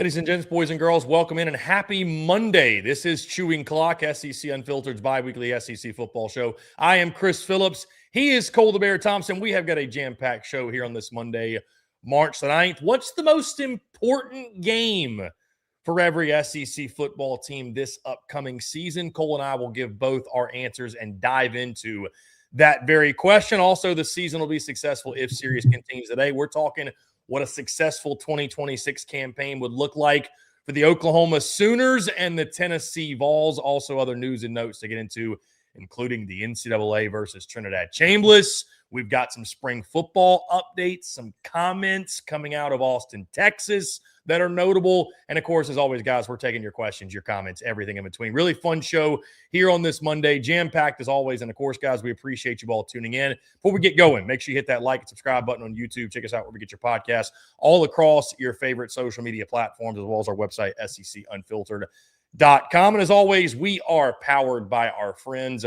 Ladies and gents, boys and girls, welcome in and happy Monday. This is Chewing Clock, SEC Unfiltered's bi-weekly SEC football show. I am Chris Phillips. He is Cole the Bear Thompson. We have got a jam-packed show here on this Monday, March the 9th. What's the most important game for every SEC football team this upcoming season? Cole and I will give both our answers and dive into that very question. Also, the season will be successful if series continues today. We're talking what a successful 2026 campaign would look like for the Oklahoma Sooners and the Tennessee Vols. Also, other news and notes to get into, including the NCAA versus Trinidad Chambliss. We've got some spring football updates, some comments coming out of Austin, Texas that are notable. And, of course, as always, guys, we're taking your questions, your comments, everything in between. Really fun show here on this Monday, jam-packed as always. And, of course, guys, we appreciate you all tuning in. Before we get going, make sure you hit that like and subscribe button on YouTube. Check us out where we get your podcasts all across your favorite social media platforms, as well as our website, SECUnfiltered.com. And, as always, we are powered by our friends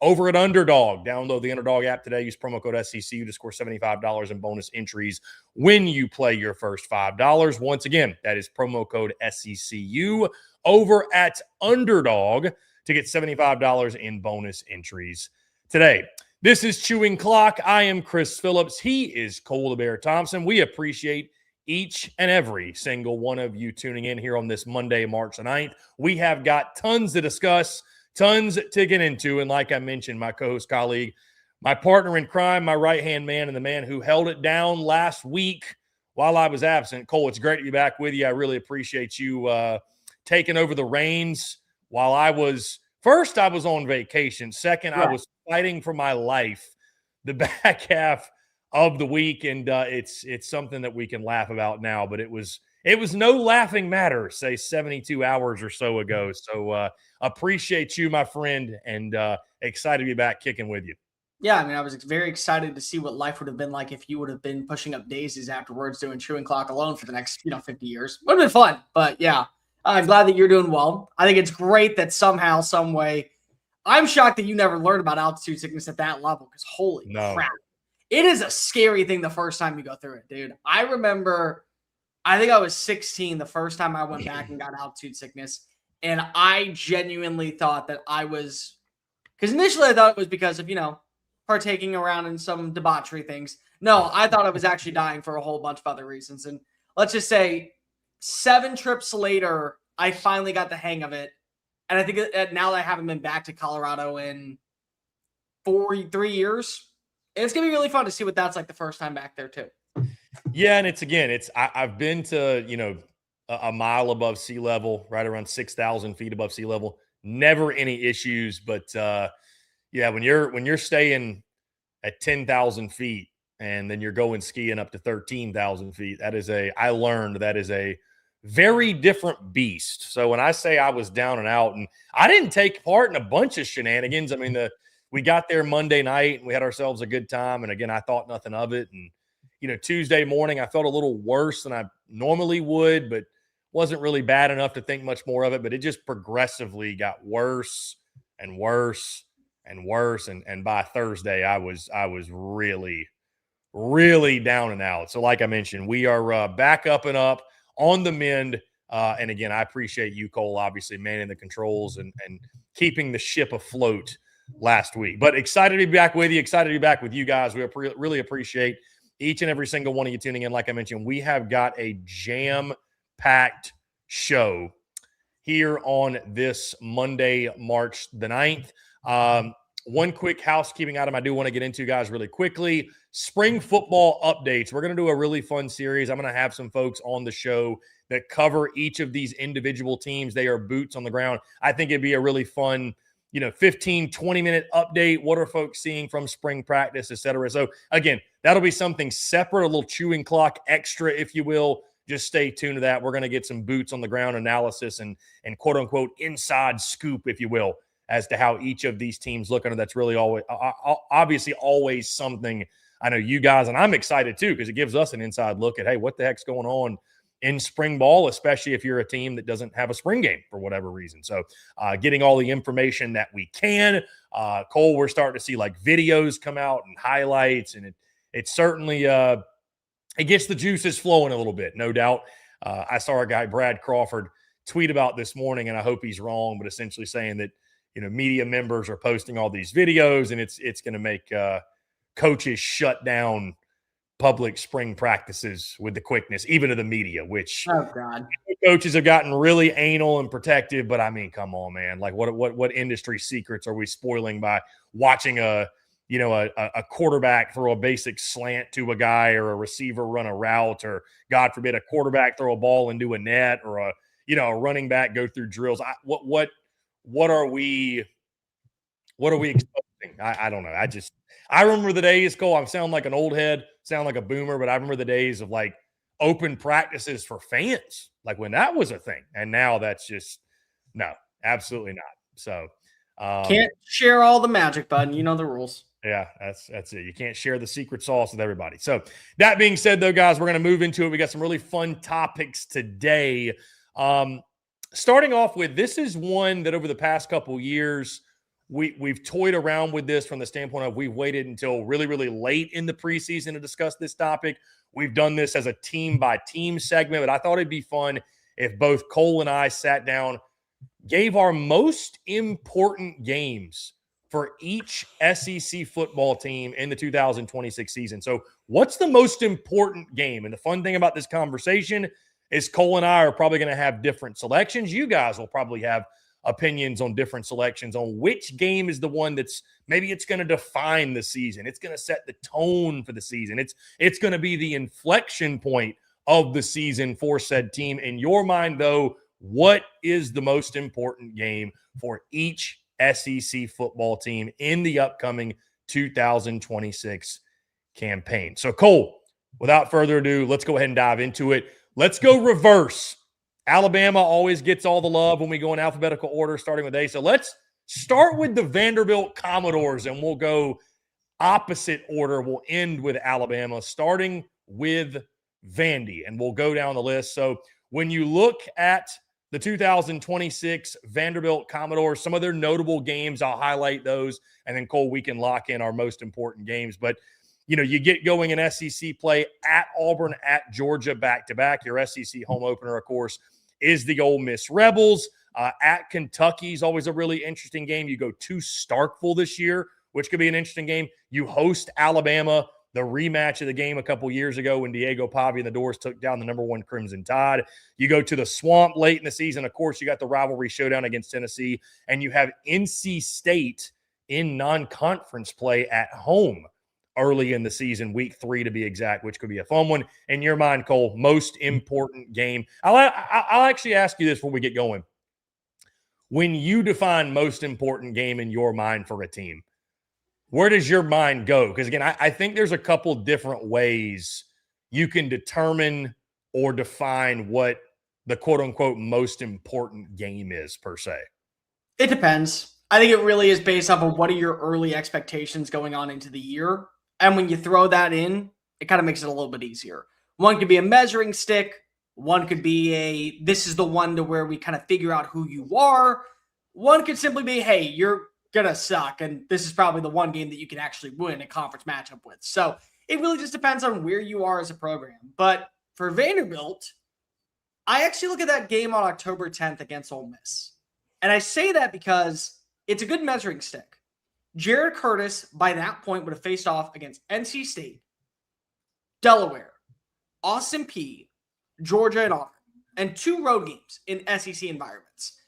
over at Underdog. Download the Underdog app today. Use promo code SECU to score $75 in bonus entries when you play your first $5. Once again, that is promo code SECU over at Underdog to get $75 in bonus entries today. This is Chewing Clock. I am Chris Phillips. He is Cole the Bear Thompson. We appreciate each and every single one of you tuning in here on this Monday, March the 9th. We have got tons to discuss, tons to get into, and like I mentioned, my co-host colleague, my partner in crime, my right-hand man, and the man who held it down last week while I was absent. Cole, it's great to be back with you. I really appreciate you taking over the reins while I was – first, I was on vacation. Second, I was fighting for my life the back half of the week, and it's something that we can laugh about now, but it was no laughing matter, say 72 hours or so ago. So appreciate you, my friend, and excited to be back kicking with you. Yeah, I mean, I was very excited to see what life would have been like if you would have been pushing up daisies afterwards doing Chewing Clock alone for the next, 50 years. Would have been fun, but yeah, I'm glad that you're doing well. I think it's great that somehow, some way, I'm shocked that you never learned about altitude sickness at that level because holy crap. It is a scary thing the first time you go through it, dude. I remember, I think I was 16 the first time I went back and got altitude sickness. And I genuinely thought that I was, because initially I thought it was because of, partaking around in some debauchery things. No, I thought I was actually dying for a whole bunch of other reasons. And let's just say 7 trips later, I finally got the hang of it. And I think now that I haven't been back to Colorado in 3 years, it's going to be really fun to see what that's like the first time back there too. Yeah, and I've been to, a mile above sea level, right around 6,000 feet above sea level. Never any issues, but when you're staying at 10,000 feet and then you're going skiing up to 13,000 feet, I learned that is a very different beast. So when I say I was down and out, and I didn't take part in a bunch of shenanigans. I mean, we got there Monday night and we had ourselves a good time. And again, I thought nothing of it. And Tuesday morning, I felt a little worse than I normally would, but wasn't really bad enough to think much more of it. But it just progressively got worse and worse and worse. And by Thursday, I was really, really down and out. So like I mentioned, we are back up and up on the mend. And again, I appreciate you, Cole, obviously manning the controls and keeping the ship afloat last week. But excited to be back with you. Excited to be back with you guys. We really appreciate each and every single one of you tuning in. Like I mentioned, we have got a jam-packed show here on this Monday, March the 9th. One quick housekeeping item I do want to get into, guys, really quickly. Spring football updates. We're going to do a really fun series. I'm going to have some folks on the show that cover each of these individual teams. They are boots on the ground. I think it'd be a really fun 15, 20-minute update. What are folks seeing from spring practice, et cetera? So, again, that'll be something separate, a little chewing clock extra, if you will. Just stay tuned to that. We're going to get some boots on the ground analysis and quote-unquote inside scoop, if you will, as to how each of these teams look. And that's really obviously always something I know you guys, and I'm excited too, because it gives us an inside look at, hey, what the heck's going on in spring ball, especially if you're a team that doesn't have a spring game for whatever reason. So getting all the information that we can. Cole, we're starting to see like videos come out and highlights, and it certainly it gets the juices flowing a little bit, no doubt. I saw our guy Brad Crawford tweet about this morning, and I hope he's wrong, but essentially saying that, media members are posting all these videos, and it's going to make coaches shut down public spring practices with the quickness, even to the media, which coaches have gotten really anal and protective. But I mean, come on, man! Like, what industry secrets are we spoiling by watching a quarterback throw a basic slant to a guy, or a receiver run a route, or God forbid a quarterback throw a ball into a net, or a running back go through drills? What are we expecting? I don't know. I remember the days, Cole. I sound like an old head, sound like a boomer, but I remember the days of like open practices for fans, like when that was a thing. And now that's just no, absolutely not. So can't share all the magic, bud. You know the rules. Yeah, that's it. You can't share the secret sauce with everybody. So that being said, though, guys, we're going to move into it. We got some really fun topics today. Starting off with, this is one that over the past couple years, we've toyed around with this from the standpoint of we've waited until really, really late in the preseason to discuss this topic. We've done this as a team-by-team segment, but I thought it'd be fun if both Cole and I sat down, gave our most important games for each SEC football team in the 2026 season. So what's the most important game? And the fun thing about this conversation is Cole and I are probably going to have different selections. You guys will probably have opinions on different selections on which game is the one that's maybe it's going to define the season. It's going to set the tone for the season. It's going to be the inflection point of the season for said team. In your mind, though, what is the most important game for each SEC football team in the upcoming 2026 campaign? So, Cole, without further ado, let's go ahead and dive into it. Let's go reverse. Alabama always gets all the love when we go in alphabetical order, starting with A. So let's start with the Vanderbilt Commodores, and we'll go opposite order. We'll end with Alabama, starting with Vandy, and we'll go down the list. So when you look at the 2026 Vanderbilt Commodores, some of their notable games, I'll highlight those, and then, Cole, we can lock in our most important games. But you get going in SEC play at Auburn, at Georgia, back-to-back. Your SEC home opener, of course, is the Ole Miss Rebels. At Kentucky is always a really interesting game. You go to Starkville this year, which could be an interesting game. You host Alabama, the rematch of the game a couple years ago when Diego Pavia and the Doors took down the #1 Crimson Tide. You go to the Swamp late in the season. Of course, you got the rivalry showdown against Tennessee, and you have NC State in non-conference play at home early in the season, week 3 to be exact, which could be a fun one. In your mind, Cole, most important game? I'll actually ask you this before we get going. When you define most important game in your mind for a team, where does your mind go? Because, again, I think there's a couple different ways you can determine or define what the quote-unquote most important game is, per se. It depends. I think it really is based off of what are your early expectations going on into the year. And when you throw that in, it kind of makes it a little bit easier. One could be a measuring stick. One could be this is the one to where we kind of figure out who you are. One could simply be, hey, you're going to suck. And this is probably the one game that you can actually win a conference matchup with. So it really just depends on where you are as a program. But for Vanderbilt, I actually look at that game on October 10th against Ole Miss. And I say that because it's a good measuring stick. Jared Curtis, by that point, would have faced off against NC State, Delaware, Austin Peay, Georgia, and Auburn, and 2 road games in SEC environments.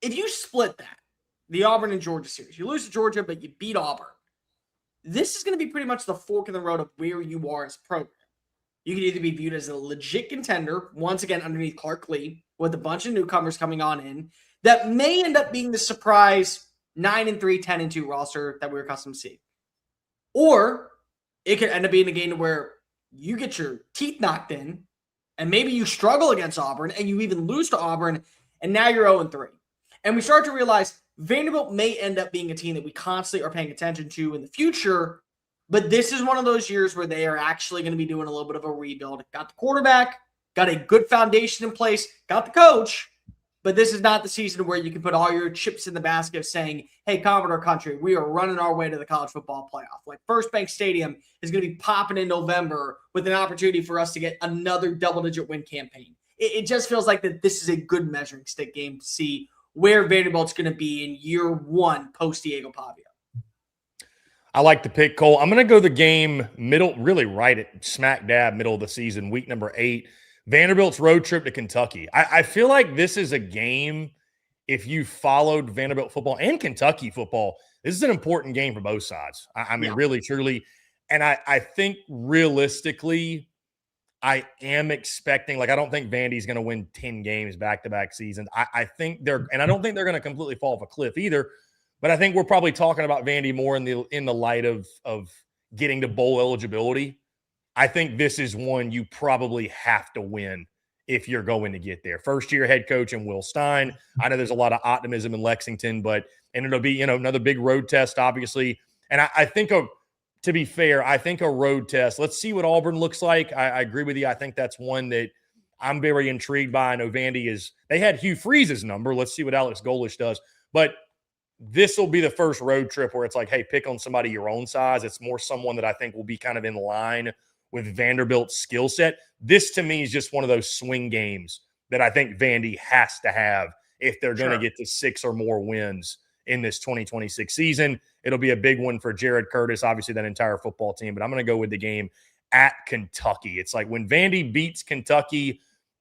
If you split that, the Auburn and Georgia series, you lose to Georgia, but you beat Auburn, this is going to be pretty much the fork in the road of where you are as a program. You can either be viewed as a legit contender, once again underneath Clark Lee, with a bunch of newcomers coming on in, that may end up being the surprise 9-3, 10-2 roster that we're accustomed to see. Or it could end up being a game where you get your teeth knocked in and maybe you struggle against Auburn and you even lose to Auburn and now you're 0-3. And we start to realize Vanderbilt may end up being a team that we constantly are paying attention to in the future, but this is one of those years where they are actually going to be doing a little bit of a rebuild. Got the quarterback, got a good foundation in place, got the coach, but this is not the season where you can put all your chips in the basket saying, hey, Commodore Country, we are running our way to the college football playoff. Like First Bank Stadium is going to be popping in November with an opportunity for us to get another double-digit win campaign. it just feels like that this is a good measuring stick game to see where Vanderbilt's going to be in year one post Diego Pavia. I like the pick, Cole. I'm going to go the game middle, really right at smack dab middle of the season, week number 8. Vanderbilt's road trip to Kentucky. I feel like this is a game, if you followed Vanderbilt football and Kentucky football, this is an important game for both sides. I mean, really, truly. And I think realistically, I am expecting, like, I don't think Vandy's going to win 10 games back-to-back seasons. I think and I don't think they're going to completely fall off a cliff either. But I think we're probably talking about Vandy more in the light of getting to bowl eligibility. I think this is one you probably have to win if you're going to get there. First-year head coach in Will Stein. I know there's a lot of optimism in Lexington, and it'll be, another big road test, obviously. And I think, to be fair, I think a road test, let's see what Auburn looks like. I agree with you. I think that's one that I'm very intrigued by. I know Vandy they had Hugh Freeze's number. Let's see what Alex Golish does. But this will be the first road trip where it's like, hey, pick on somebody your own size. It's more someone that I think will be kind of in line with Vanderbilt's skill set. This, to me, is just one of those swing games that I think Vandy has to have if they're going to get to 6 or more wins in this 2026 season. It'll be a big one for Jared Curtis, obviously that entire football team, but I'm going to go with the game at Kentucky. It's like when Vandy beats Kentucky,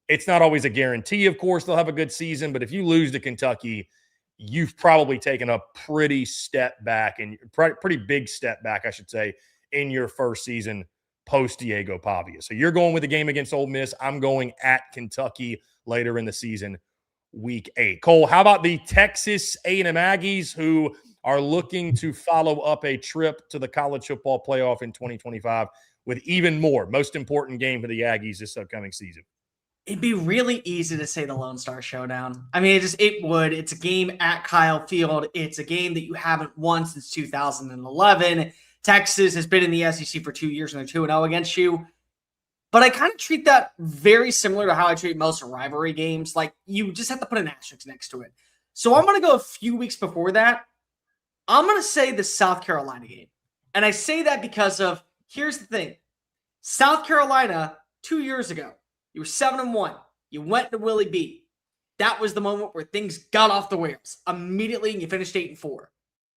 it's not always a guarantee, of course, they'll have a good season, but if you lose to Kentucky, you've probably taken a pretty pretty big step back, I should say, in your first season post Diego Pavia. So you're going with the game against Ole Miss. I'm going at Kentucky later in the season, week 8. Cole, how about the Texas A&M Aggies, who are looking to follow up a trip to the college football playoff in 2025 with even more, most important game for the Aggies this upcoming season? It'd be really easy to say the Lone Star Showdown. I mean, it would. It's a game at Kyle Field. It's a game that you haven't won since 2011. Texas has been in the SEC for 2 years, and they're 2-0 against you. But I kind of treat that very similar to how I treat most rivalry games. Like, you just have to put an asterisk next to it. So I'm going to go a few weeks before that. I'm going to say the South Carolina game. And I say that because here's the thing. South Carolina, 2 years ago, you were 7-1. You went to Willie B. That was the moment where things got off the rails immediately, and you finished 8-4. Well,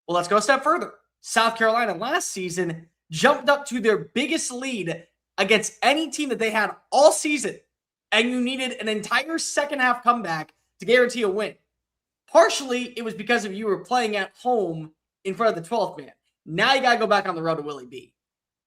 let's go a step further. South Carolina last season jumped up to their biggest lead against any team that they had all season, and you needed an entire second half comeback to guarantee a win. Partially, it was because of you were playing at home in front of the 12th man. Now you got to go back on the road to Willie B.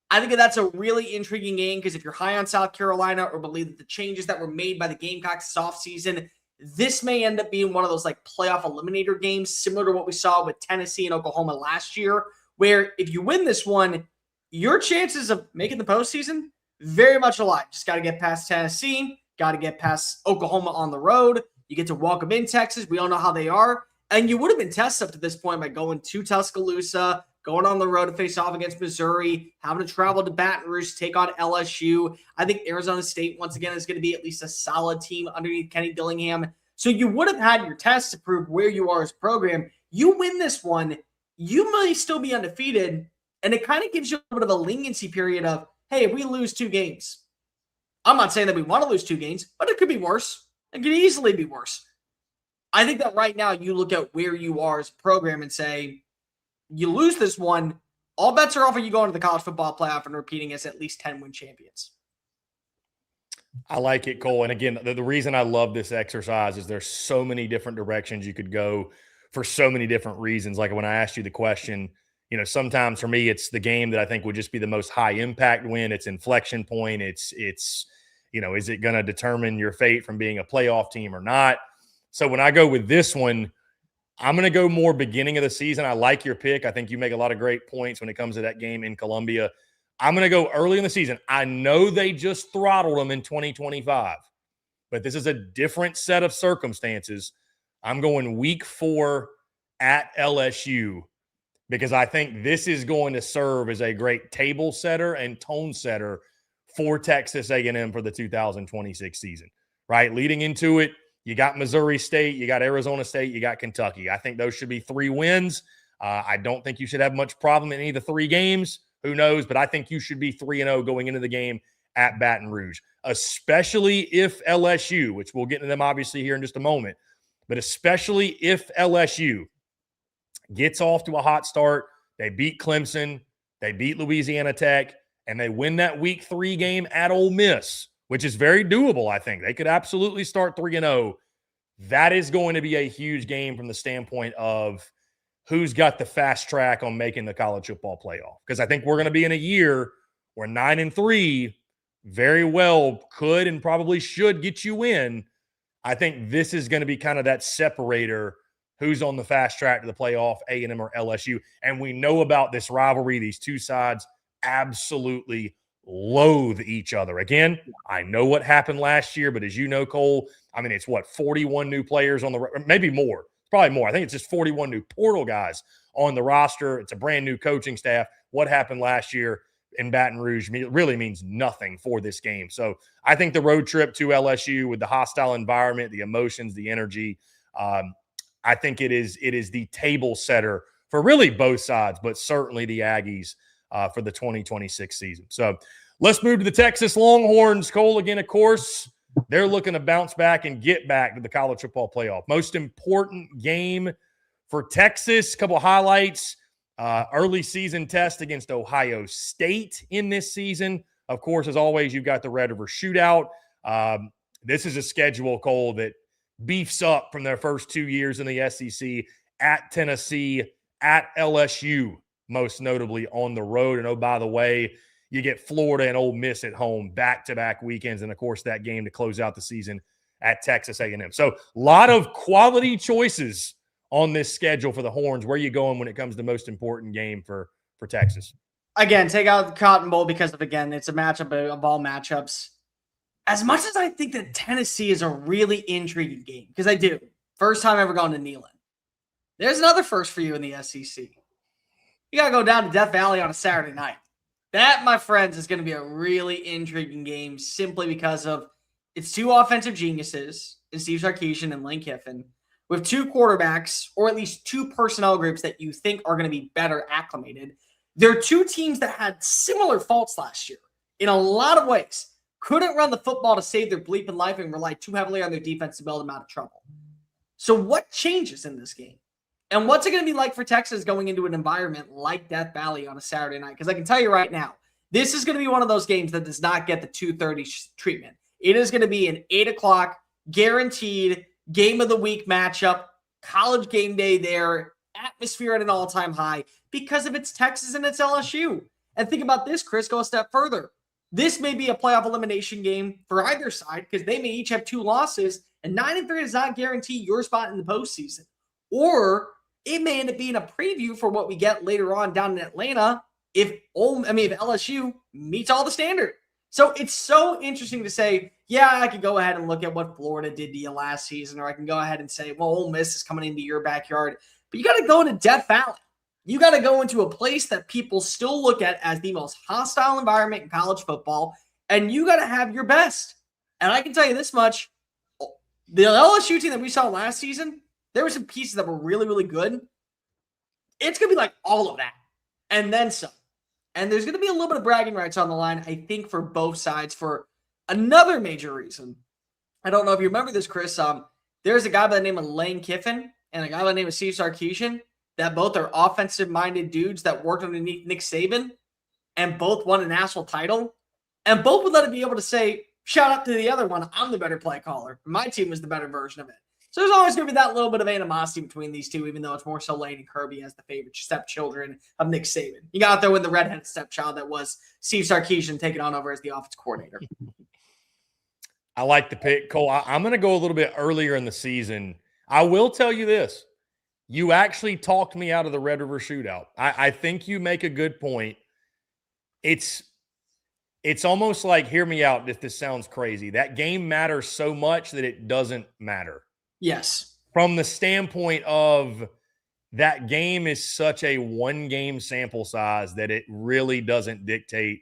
I think that's a really intriguing game because if you're high on South Carolina or believe that the changes that were made by the Gamecocks this offseason, this may end up being one of those like playoff eliminator games, similar to what we saw with Tennessee and Oklahoma last year, where if you win this one, your chances of making the postseason, very much alive. Just got to get past Tennessee, got to get past Oklahoma on the road. You get to welcome in Texas. We all know how they are. And you would have been tested up to this point by going to Tuscaloosa, going on the road to face off against Missouri, having to travel to Baton Rouge to take on LSU. I think Arizona State, once again, is going to be at least a solid team underneath Kenny Dillingham. So you would have had your test to prove where you are as a program. You win this one, you may still be undefeated, and it kind of gives you a bit of a leniency period of, hey, if we lose 2 games, I'm not saying that we want to lose 2 games, but it could be worse. It could easily be worse. I think that right now you look at where you are as a program and say, you lose this one, all bets are off of you going to the college football playoff and repeating as at least 10-win champions. I like it, Cole. And again, the reason I love this exercise is there's so many different directions you could go for so many different reasons. Like when I asked you the question, sometimes for me, it's the game that I think would just be the most high impact win. It's inflection point. It's is it going to determine your fate from being a playoff team or not? So when I go with this one, I'm going to go more beginning of the season. I like your pick. I think you make a lot of great points when it comes to that game in Columbia. I'm going to go early in the season. I know they just throttled them in 2025, but this is a different set of circumstances. I'm going week 4 at LSU because I think this is going to serve as a great table setter and tone setter for Texas A&M for the 2026 season, right? Leading into it, you got Missouri State, you got Arizona State, you got Kentucky. I think those should be 3 wins. I don't think you should have much problem in any of the 3 games. Who knows? But I think you should be 3-0 going into the game at Baton Rouge, especially if LSU, which we'll get into them obviously here in just a moment, but especially if LSU gets off to a hot start, they beat Clemson, they beat Louisiana Tech, and they win that week 3 game at Ole Miss, which is very doable, I think. They could absolutely start 3-0. That is going to be a huge game from the standpoint of who's got the fast track on making the college football playoff. Because I think we're going to be in a year where 9-3 very well could and probably should get you in. I think this is going to be kind of that separator. Who's on the fast track to the playoff, A&M or LSU? And we know about this rivalry. These two sides absolutely loathe each other. Again, I know what happened last year, but as you know, Cole, I mean, it's 41 new players on the – maybe more. It's probably more. I think it's just 41 new portal guys on the roster. It's a brand new coaching staff. What happened last year in Baton Rouge really means nothing for this game. So I think the road trip to LSU with the hostile environment, the emotions, the energy, I think it is the table setter for really both sides, but certainly the Aggies for the 2026 season. So let's move to the Texas Longhorns. Cole, again, of course, they're looking to bounce back and get back to the college football playoff. Most important game for Texas. A couple of highlights. Early season test against Ohio State in this season. Of course, as always, you've got the Red River Shootout. This is a schedule, Cole, that beefs up from their first 2 years in the SEC at Tennessee, at LSU, most notably on the road. And, oh, by the way, you get Florida and Ole Miss at home back-to-back weekends. And, of course, that game to close out the season at Texas A&M. So a lot of quality choices on this schedule for the Horns. Where are you going when it comes to the most important game for Texas? Again, take out the Cotton Bowl because of, again, it's a matchup of all matchups. As much as I think that Tennessee is a really intriguing game, because I do. First time ever going to Neyland. There's another first for you in the SEC. You got to go down to Death Valley on a Saturday night. That, my friends, is going to be a really intriguing game simply because of it's two offensive geniuses in Steve Sarkisian and Lane Kiffin with two quarterbacks, or at least two personnel groups that you think are going to be better acclimated. They're two teams that had similar faults last year in a lot of ways. Couldn't run the football to save their bleeping life and relied too heavily on their defense to bail them out of trouble. So what changes in this game? And what's it going to be like for Texas going into an environment like Death Valley on a Saturday night? Because I can tell you right now, this is going to be one of those games that does not get the 2:30 treatment. It is going to be an 8 o'clock guaranteed game of the week matchup, college game day there, atmosphere at an all-time high because of it's Texas and it's LSU. And think about this, Chris, go a step further. This may be a playoff elimination game for either side because they may each have 2 losses, and 9-3 does not guarantee your spot in the postseason. Or it may end up being a preview for what we get later on down in Atlanta if LSU meets all the standard. So it's so interesting to say, yeah, I could go ahead and look at what Florida did to you last season, or I can go ahead and say, well, Ole Miss is coming into your backyard. But you got to go into Death Valley. You got to go into a place that people still look at as the most hostile environment in college football, and you got to have your best. And I can tell you this much, the LSU team that we saw last season, there were some pieces that were really, really good. It's going to be like all of that, and then some. And there's going to be a little bit of bragging rights on the line, I think, for both sides for another major reason. I don't know if you remember this, Chris. There's a guy by the name of Lane Kiffin and a guy by the name of Steve Sarkisian that both are offensive-minded dudes that worked underneath Nick Saban and both won a national title. And both would let it be able to say, shout out to the other one, I'm the better play caller. My team was the better version of it. So there's always going to be that little bit of animosity between these two, even though it's more so Lane and Kirby as the favorite stepchildren of Nick Saban. You got there with the redheaded stepchild that was Steve Sarkisian taking on over as the offense coordinator. I like the pick, Cole. I'm going to go a little bit earlier in the season. I will tell you this. You actually talked me out of the Red River Shootout. I think you make a good point. It's almost like, hear me out if this sounds crazy, that game matters so much that it doesn't matter. Yes. From the standpoint of that game is such a one-game sample size that it really doesn't dictate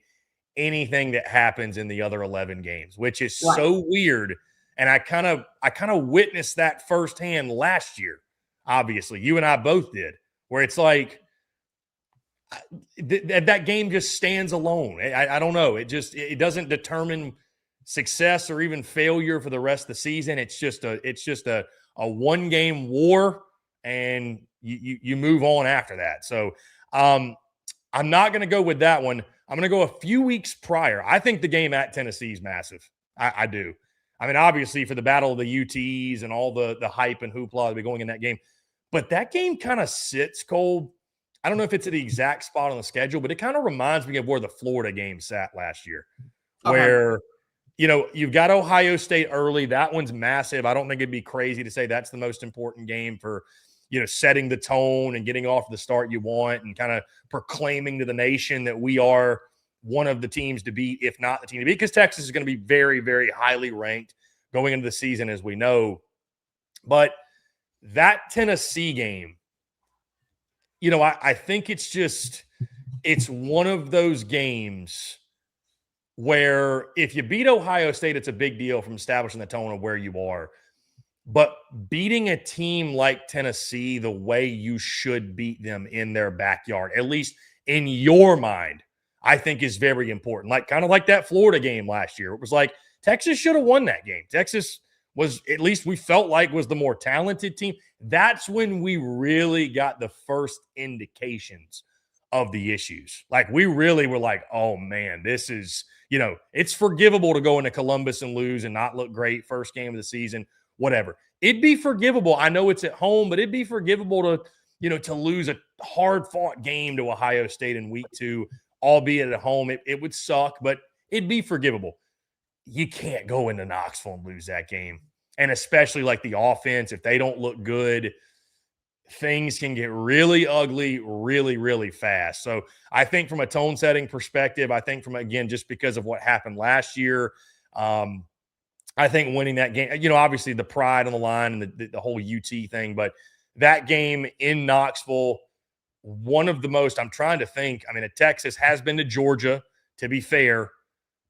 anything that happens in the other 11 games, which is so weird. And I kind of witnessed that firsthand last year. Obviously, you and I both did, where it's like, that game just stands alone. I don't know. It doesn't determine success or even failure for the rest of the season. It's just a one game war, and you move on after that. So I'm not going to go with that one. I'm going to go a few weeks prior. I think the game at Tennessee is massive. I do. I mean, obviously for the battle of the UTs and all the hype and hoopla that be going in that game, but that game kind of sits, Cole. I don't know if it's at the exact spot on the schedule, but it kind of reminds me of where the Florida game sat last year, where, you've got Ohio State early. That one's massive. I don't think it'd be crazy to say that's the most important game for, setting the tone and getting off the start you want and kind of proclaiming to the nation that we are one of the teams to beat, if not the team to beat, because Texas is going to be very, very highly ranked going into the season, as we know. But that Tennessee game, I think it's one of those games where if you beat Ohio State, it's a big deal from establishing the tone of where you are. But beating a team like Tennessee the way you should beat them in their backyard, at least in your mind, I think is very important. Kind of like that Florida game last year. It was like Texas should have won that game. Texas was, at least we felt like, was the more talented team. That's when we really got the first indications of the issues. We really were like, oh man, this is, it's forgivable to go into Columbus and lose and not look great first game of the season, whatever. It'd be forgivable. I know it's at home, but it'd be forgivable to lose a hard-fought game to Ohio State in week 2, albeit at home. It would suck, but it'd be forgivable. You can't go into Knoxville and lose that game. And especially the offense, if they don't look good, things can get really ugly really, really fast. So I think from a tone setting perspective, I think again, just because of what happened last year, I think winning that game, obviously the pride on the line and the whole UT thing, but that game in Knoxville, one of the most, I'm trying to think, Texas has been to Georgia, to be fair,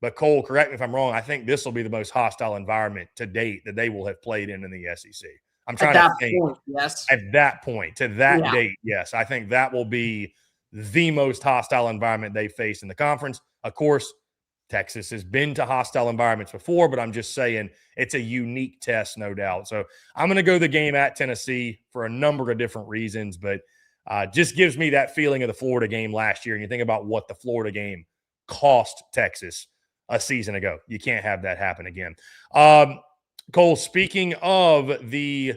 but Cole, correct me if I'm wrong, I think this will be the most hostile environment to date that they will have played in the SEC. I'm trying to think. Point, yes. At that point, to that date, yes. I think that will be the most hostile environment they face in the conference. Of course, Texas has been to hostile environments before, but I'm just saying it's a unique test, no doubt. So I'm going to go the game at Tennessee for a number of different reasons, but just gives me that feeling of the Florida game last year. And you think about what the Florida game cost Texas a season ago. You can't have that happen again. Cole, speaking of the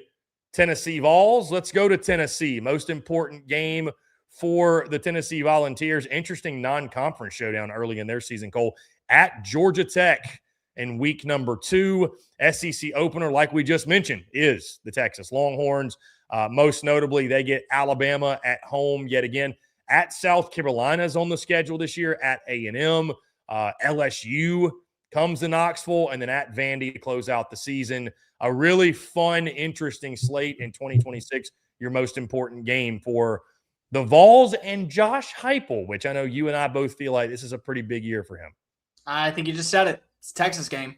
Tennessee Vols, let's go to Tennessee. Most important game for the Tennessee Volunteers. Interesting non-conference showdown early in their season, Cole, at Georgia Tech in week number 2. SEC opener, like we just mentioned, is the Texas Longhorns. Most notably, they get Alabama at home yet again. At South Carolina's on the schedule this year, at A&M. LSU comes to Knoxville, and then at Vandy to close out the season. A really fun, interesting slate in 2026. Your most important game for the Vols and Josh Heupel, which I know you and I both feel like this is a pretty big year for him. I think you just said it. It's a Texas game.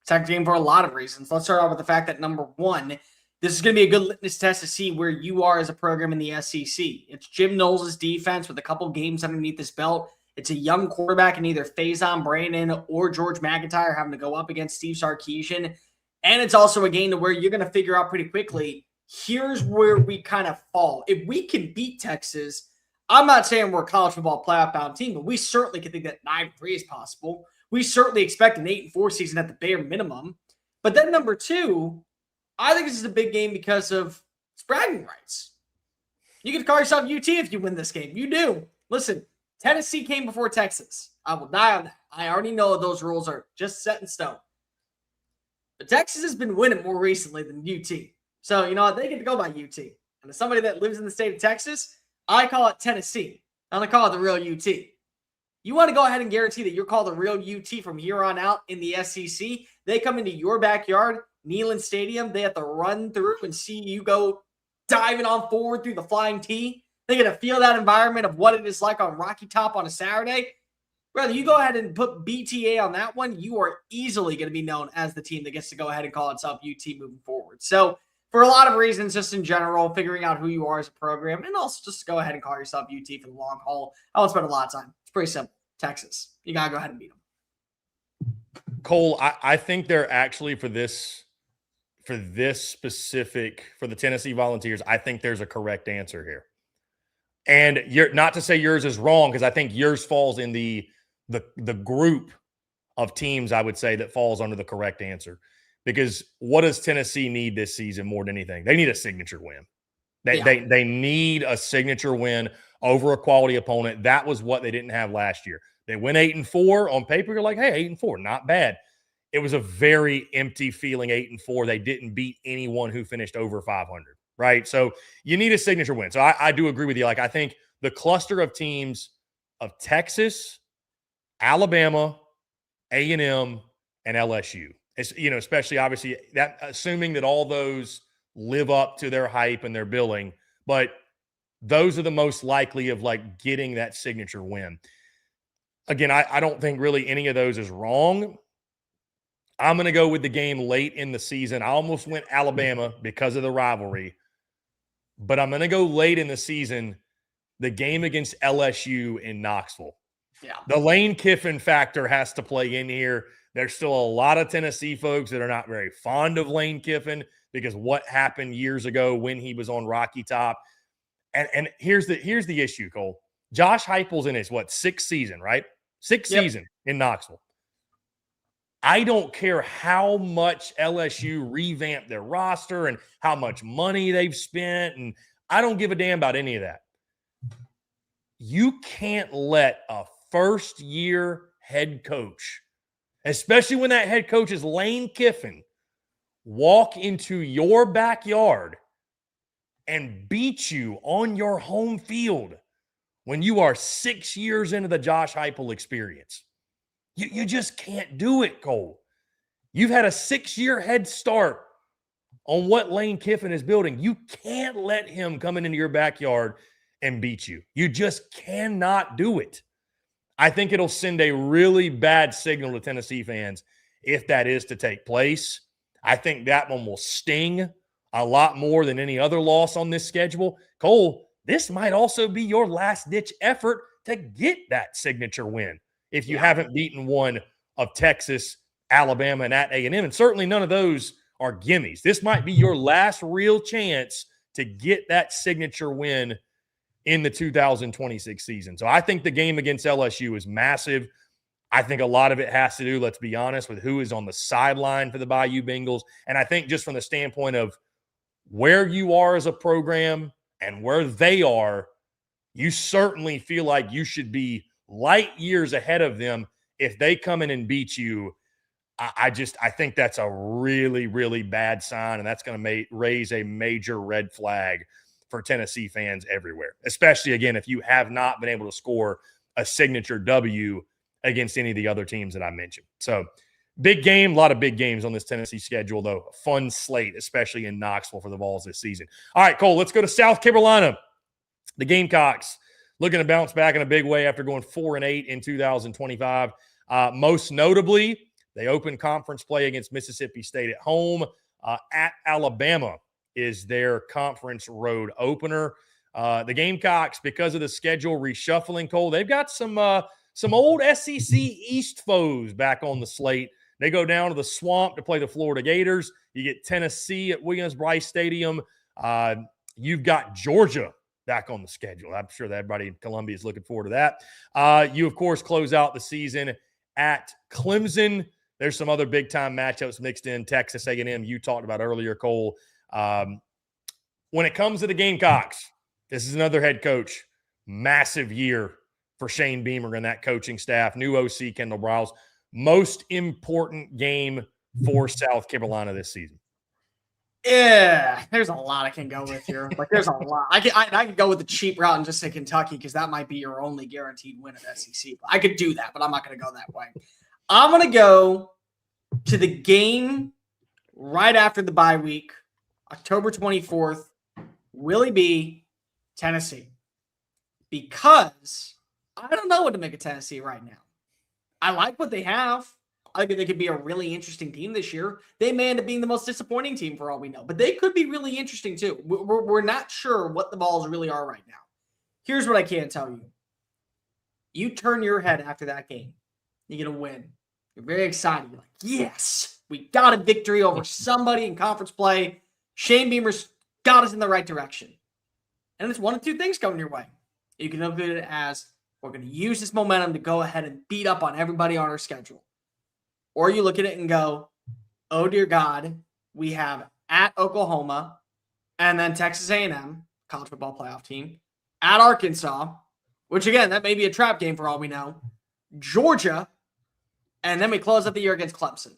Texas game for a lot of reasons. Let's start off with the fact that, number one, this is going to be a good litmus test to see where you are as a program in the SEC. It's Jim Knowles' defense with a couple games underneath his belt. It's a young quarterback in either Faison Brandon or George McIntyre having to go up against Steve Sarkisian. And it's also a game to where you're going to figure out pretty quickly, here's where we kind of fall. If we can beat Texas, I'm not saying we're a college football playoff bound team, but we certainly can think that 9-3 is possible. We certainly expect an 8-4 season at the bare minimum. But then number two, I think this is a big game because of its bragging rights. You can call yourself UT if you win this game. You do. Listen, Tennessee came before Texas. I will die on that. I already know those rules are just set in stone. But Texas has been winning more recently than UT. So, you know what? They get to go by UT. And as somebody that lives in the state of Texas, I call it Tennessee. I don't call it the real UT. You want to go ahead and guarantee that you're called the real UT from here on out in the SEC. They come into your backyard, Neyland Stadium. They have to run through and see you go diving on forward through the flying T. They get to feel that environment of what it is like on Rocky Top on a Saturday. Brother, you go ahead and put BTA on that one, you are easily going to be known as the team that gets to go ahead and call itself UT moving forward. So for a lot of reasons, just in general, figuring out who you are as a program, and also just go ahead and call yourself UT for the long haul. I won't spend a lot of time. It's pretty simple. Texas. You got to go ahead and beat them. Cole, I think they're actually for the Tennessee Volunteers, I think there's a correct answer here. And you're not to say yours is wrong, because I think yours falls in the group of teams, I would say, that falls under the correct answer. Because what does Tennessee need this season more than anything? They need a signature win. They need a signature win over a quality opponent. That was what they didn't have last year. They went 8-4 on paper. You're like, hey, 8-4, not bad. It was a very empty feeling 8-4. They didn't beat anyone who finished over 500, right? So you need a signature win. So I do agree with you. Like, I think the cluster of teams of Texas, Alabama, A&M, and LSU, it's, especially obviously that, assuming that all those live up to their hype and their billing, but those are the most likely of like getting that signature win. Again, I don't think really any of those is wrong. I'm going to go with the game late in the season. I almost went Alabama because of the rivalry, but I'm going to go late in the season, the game against LSU in Knoxville. Yeah. The Lane Kiffin factor has to play in here. There's still a lot of Tennessee folks that are not very fond of Lane Kiffin because what happened years ago when he was on Rocky Top. And here's the issue, Cole. Josh Heupel's in his, sixth season, right? Sixth season in Knoxville. I don't care how much LSU revamped their roster and how much money they've spent, and I don't give a damn about any of that. You can't let a first-year head coach, especially when that head coach is Lane Kiffin, walk into your backyard and beat you on your home field when you are 6 years into the Josh Heupel experience. You just can't do it, Cole. You've had a 6-year head start on what Lane Kiffin is building. You can't let him come into your backyard and beat you. You just cannot do it. I think it'll send a really bad signal to Tennessee fans if that is to take place. I think that one will sting a lot more than any other loss on this schedule. Cole, this might also be your last-ditch effort to get that signature win if you haven't beaten one of Texas, Alabama, and at A&M. And certainly none of those are gimmies. This might be your last real chance to get that signature win in the 2026 season. So I think the game against LSU is massive. I think a lot of it has to do, let's be honest, with who is on the sideline for the Bayou Bengals. And I think just from the standpoint of where you are as a program and where they are, you certainly feel like you should be light years ahead of them if they come in and beat you. I think that's a really, really bad sign, and that's going to raise a major red flag for Tennessee fans everywhere, especially, again, if you have not been able to score a signature W against any of the other teams that I mentioned. So big game, a lot of big games on this Tennessee schedule, though. A fun slate, especially in Knoxville for the Vols this season. All right, Cole, let's go to South Carolina. The Gamecocks looking to bounce back in a big way after going 4-8 in 2025. Most notably, they opened conference play against Mississippi State at home. At Alabama is their conference road opener. The Gamecocks, because of the schedule reshuffling, Cole, they've got some old SEC East foes back on the slate. They go down to the Swamp to play the Florida Gators. You get Tennessee at Williams-Brice Stadium. You've got Georgia back on the schedule. I'm sure that everybody in Columbia is looking forward to that. You, of course, close out the season at Clemson. There's some other big-time matchups mixed in. Texas A&M, you talked about earlier, Cole. When it comes to the Gamecocks, this is another head coach. Massive year for Shane Beamer and that coaching staff. New OC, Kendall Briles. Most important game for South Carolina this season. Yeah, there's a lot I can go with here. Like, there's a lot. I can go with the cheap route and just say Kentucky because that might be your only guaranteed win at SEC. I could do that, but I'm not going to go that way. I'm going to go to the game right after the bye week, October 24th, Willie B, Tennessee. Because I don't know what to make of Tennessee right now. I like what they have. I think they could be a really interesting team this year. They may end up being the most disappointing team for all we know, but they could be really interesting too. We're not sure what the balls really are right now. Here's what I can tell you. You turn your head after that game. You're going to win. You're very excited. You're like, yes, we got a victory over somebody in conference play. Shane Beamer's got us in the right direction. And it's one of two things coming your way. You can look at it as, we're going to use this momentum to go ahead and beat up on everybody on our schedule. Or you look at it and go, oh, dear God, we have at Oklahoma and then Texas A&M, college football playoff team, at Arkansas, which, again, that may be a trap game for all we know, Georgia, and then we close up the year against Clemson.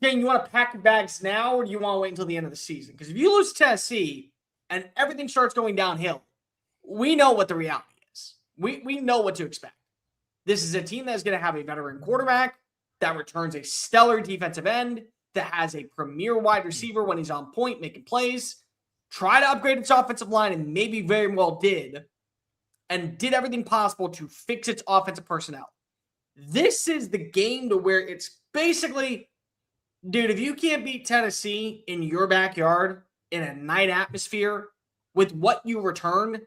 Shane, you want to pack your bags now, or do you want to wait until the end of the season? Because if you lose Tennessee and everything starts going downhill, we know what the reality is. We know what to expect. This is a team that's going to have a veteran quarterback that returns a stellar defensive end, that has a premier wide receiver when he's on point making plays, try to upgrade its offensive line, and maybe very well did, and did everything possible to fix its offensive personnel. This is the game to where it's basically, dude, if you can't beat Tennessee in your backyard in a night atmosphere with what you returned,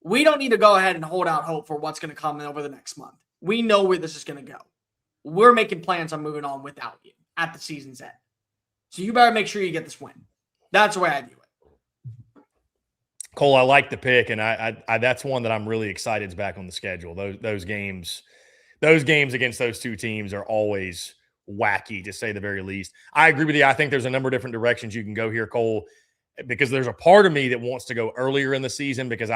we don't need to go ahead and hold out hope for what's going to come over the next month. We know where this is going to go. We're making plans on moving on without you at the season's end. So you better make sure you get this win. That's the way I view it. Cole, I like the pick, and I that's one that I'm really excited is back on the schedule. Those games against those two teams are always wacky, to say the very least. I agree with you. I think there's a number of different directions you can go here, Cole, because there's a part of me that wants to go earlier in the season because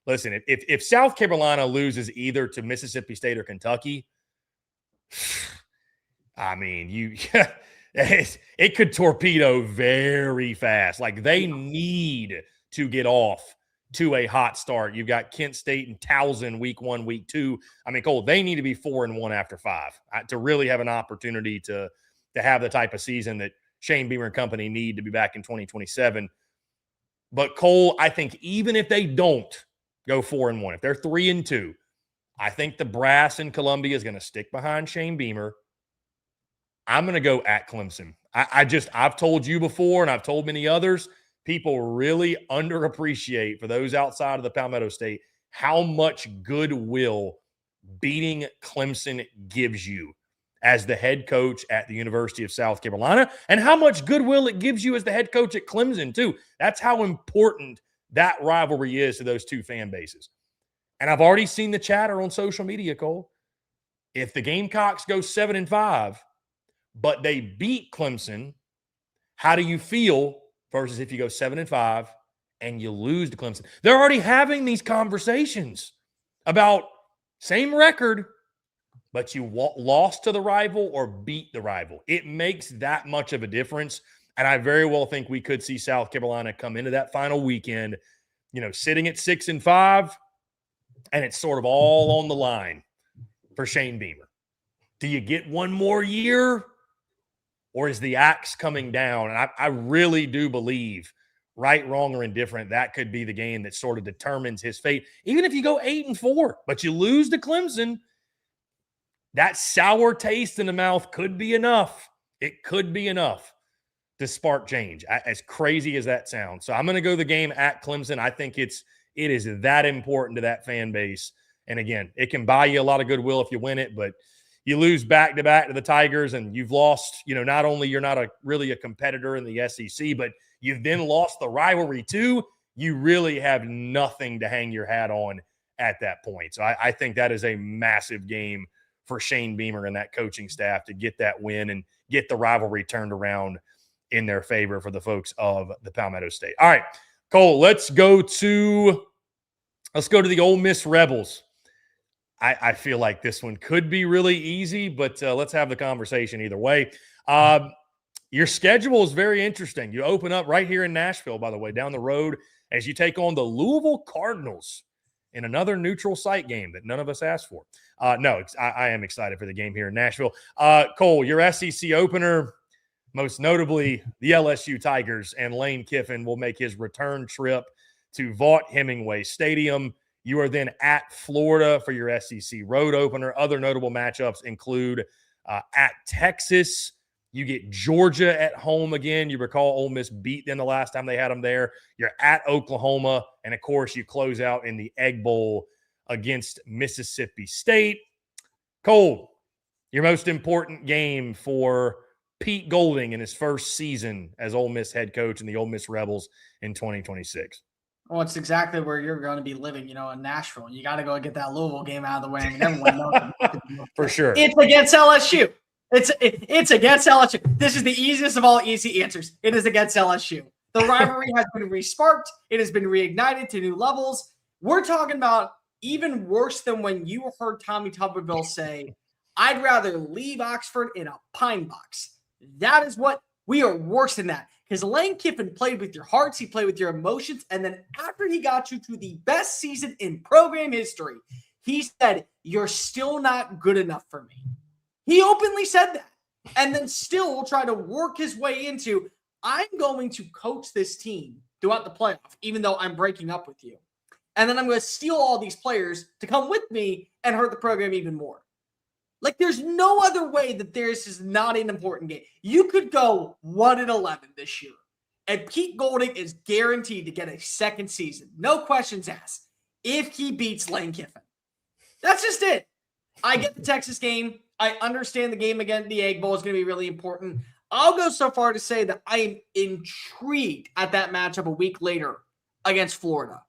listen, if South Carolina loses either to Mississippi State or Kentucky, I mean, it could torpedo very fast. Like, they need to get off to a hot start. You've got Kent State and Towson week 1, week 2. I mean, Cole, they need to be 4-1 after 5 to really have an opportunity to have the type of season that Shane Beamer and company need to be back in 2027. But Cole, I think even if they don't go 4-1, if they're 3-2, I think the brass in Columbia is going to stick behind Shane Beamer. I'm going to go at Clemson. I've told you before, and I've told many others, people really underappreciate, for those outside of the Palmetto State, how much goodwill beating Clemson gives you as the head coach at the University of South Carolina, and how much goodwill it gives you as the head coach at Clemson too. That's how important that rivalry is to those two fan bases. And I've already seen the chatter on social media, Cole. If the Gamecocks go 7-5, but they beat Clemson, how do you feel versus if you go 7-5 and you lose to Clemson? They're already having these conversations about same record, but you lost to the rival or beat the rival. It makes that much of a difference. And I very well think we could see South Carolina come into that final weekend, sitting at 6-5, and it's sort of all on the line for Shane Beamer. Do you get one more year, or is the axe coming down? And I really do believe, right, wrong, or indifferent, that could be the game that sort of determines his fate. Even if you go 8-4, but you lose to Clemson, that sour taste in the mouth could be enough. It could be enough to spark change, as crazy as that sounds. So I'm going to go the game at Clemson. I think it is that important to that fan base. And again, it can buy you a lot of goodwill if you win it, but you lose back-to-back to the Tigers, and you've lost, not only you're not really a competitor in the SEC, but you've then lost the rivalry too. You really have nothing to hang your hat on at that point. So I think that is a massive game for Shane Beamer and that coaching staff to get that win and get the rivalry turned around in their favor for the folks of the Palmetto State. All right, Cole, let's go to the Ole Miss Rebels. I feel like this one could be really easy, but let's have the conversation either way. Your schedule is very interesting. You open up right here in Nashville, by the way, down the road, as you take on the Louisville Cardinals in another neutral site game that none of us asked for. No, I am excited for the game here in Nashville. Cole, your SEC opener, most notably the LSU Tigers, and Lane Kiffin will make his return trip to Vaught Hemingway Stadium. You are then at Florida for your SEC road opener. Other notable matchups include at Texas. You get Georgia at home again. You recall Ole Miss beat them the last time they had them there. You're at Oklahoma. And, of course, you close out in the Egg Bowl against Mississippi State. Cole, your most important game for Pete Golding in his first season as Ole Miss head coach and the Ole Miss Rebels in 2026. Well, it's exactly where you're going to be living, in Nashville. You got to go get that Louisville game out of the way. I mean, everyone knows. For sure. It's against LSU. It's against LSU. This is the easiest of all easy answers. It is against LSU. The rivalry has been re-sparked. It has been reignited to new levels. We're talking about even worse than when you heard Tommy Tuberville say, I'd rather leave Oxford in a pine box. That is what we are worse than that. Because Lane Kiffin played with your hearts, he played with your emotions, and then after he got you to the best season in program history, he said, you're still not good enough for me. He openly said that, and then still try to work his way into, I'm going to coach this team throughout the playoff, even though I'm breaking up with you. And then I'm going to steal all these players to come with me and hurt the program even more. Like, there's no other way that this is not an important game. You could go 1-11 this year, and Pete Golding is guaranteed to get a second season. No questions asked if he beats Lane Kiffin. That's just it. I get the Texas game. I understand the game against the Egg Bowl is going to be really important. I'll go so far to say that I am intrigued at that matchup a week later against Florida.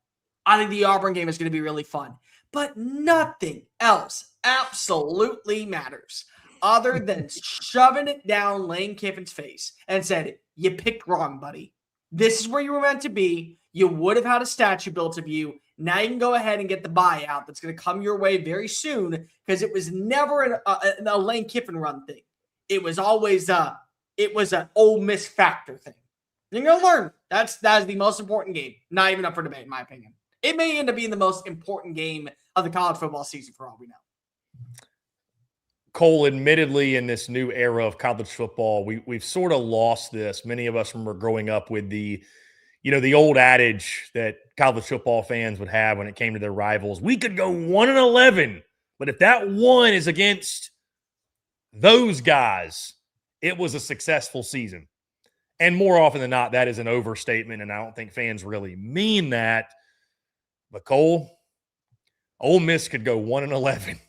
I think the Auburn game is going to be really fun. But nothing else absolutely matters other than shoving it down Lane Kiffin's face and said, you picked wrong, buddy. This is where you were meant to be. You would have had a statue built of you. Now you can go ahead and get the buyout that's going to come your way very soon because it was never a Lane Kiffin run thing. It was always an Ole Miss factor thing. You're going to learn. That is the most important game. Not even up for debate, in my opinion. It may end up being the most important game of the college football season for all we know. Cole, admittedly, in this new era of college football, we've sort of lost this. Many of us remember growing up with the old adage that college football fans would have when it came to their rivals. We could go 1-11, but if that one is against those guys, it was a successful season. And more often than not, that is an overstatement, and I don't think fans really mean that. But Cole, Ole Miss could go 1-11.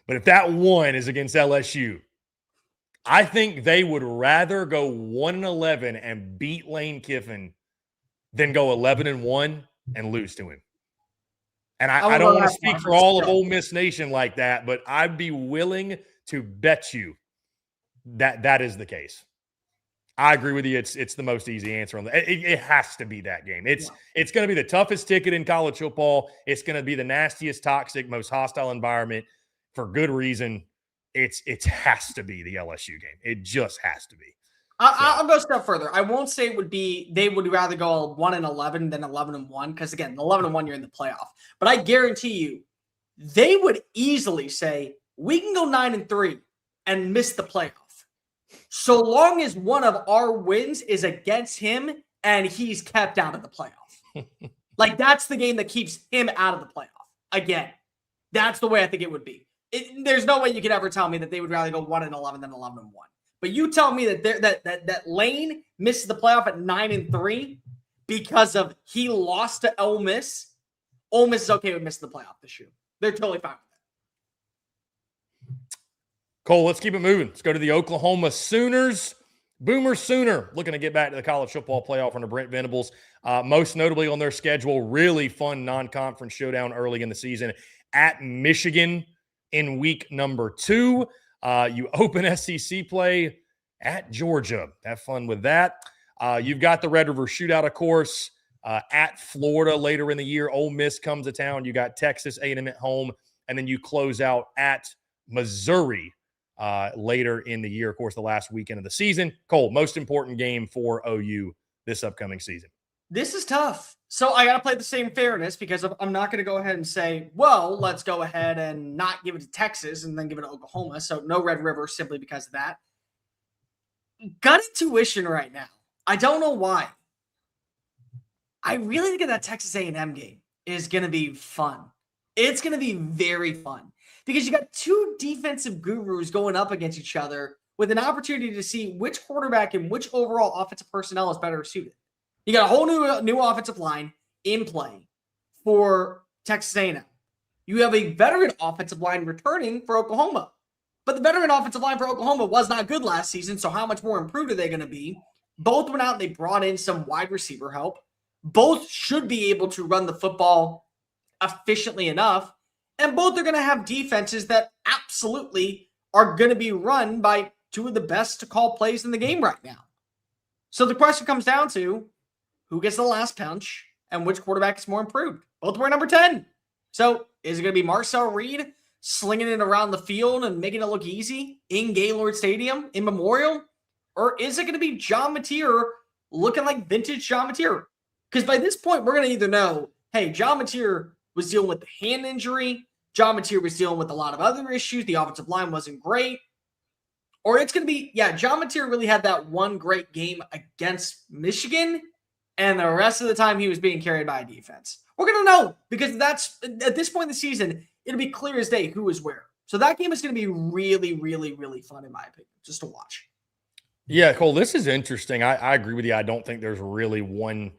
But if that one is against LSU, I think they would rather go 1-11 and beat Lane Kiffin than go 11-1 and lose to him. And I don't want to speak for all of Ole Miss Nation like that, but I'd be willing to bet you that that is the case. I agree with you. It's the most easy answer on that. It has to be that game. It's going to be the toughest ticket in college football. It's going to be the nastiest, toxic, most hostile environment for good reason. It has to be the LSU game. It just has to be. I'll go a step further. I won't say it would be they would rather go 1-11 than 11-1 because again, 11-1 you're in the playoff. But I guarantee you, they would easily say we can go 9-3 and miss the playoff. So long as one of our wins is against him and he's kept out of the playoff. Like, that's the game that keeps him out of the playoff. Again, that's the way I think it would be. There's no way you could ever tell me that they would rather go 1-11 than 11-1. But you tell me that Lane misses the playoff at 9-3 because of he lost to Ole Miss. Ole Miss is okay with missing the playoff this year. They're totally fine with that. Cole, let's keep it moving. Let's go to the Oklahoma Sooners. Boomer Sooner looking to get back to the college football playoff under Brent Venables. Most notably on their schedule, really fun non-conference showdown early in the season at Michigan in week number 2. You open SEC play at Georgia. Have fun with that. You've got the Red River Shootout, of course, at Florida later in the year. Ole Miss comes to town. You got Texas A&M at home, and then you close out at Missouri later in the year, of course, the last weekend of the season. Cole, most important game for OU this upcoming season. This is tough. So I got to play the same fairness because I'm not going to go ahead and say, well, let's go ahead and not give it to Texas and then give it to Oklahoma. So no Red River simply because of that. Gut intuition right now. I don't know why. I really think of that Texas A&M game is going to be fun. It's going to be very fun because you got two defensive gurus going up against each other with an opportunity to see which quarterback and which overall offensive personnel is better suited. You got a whole new offensive line in play for Texas A&M. You have a veteran offensive line returning for Oklahoma. But the veteran offensive line for Oklahoma was not good last season, so how much more improved are they going to be? Both went out and they brought in some wide receiver help. Both should be able to run the football efficiently enough, and both are going to have defenses that absolutely are going to be run by two of the best to call plays in the game right now. So the question comes down to who gets the last punch and which quarterback is more improved. Both were number 10. So is it going to be Marcel Reed slinging it around the field and making it look easy in Gaylord Stadium in Memorial? Or is it going to be John Mateer looking like vintage John Mateer? Because by this point, we're going to either know, hey, John Mateer was dealing with the hand injury. John Mateer was dealing with a lot of other issues. The offensive line wasn't great. Or it's going to be, yeah, John Mateer really had that one great game against Michigan, and the rest of the time he was being carried by a defense. We're going to know because that's, at this point in the season, it'll be clear as day who is where. So that game is going to be really, really, really fun in my opinion, just to watch. Yeah, Cole, this is interesting. I agree with you. I don't think there's really one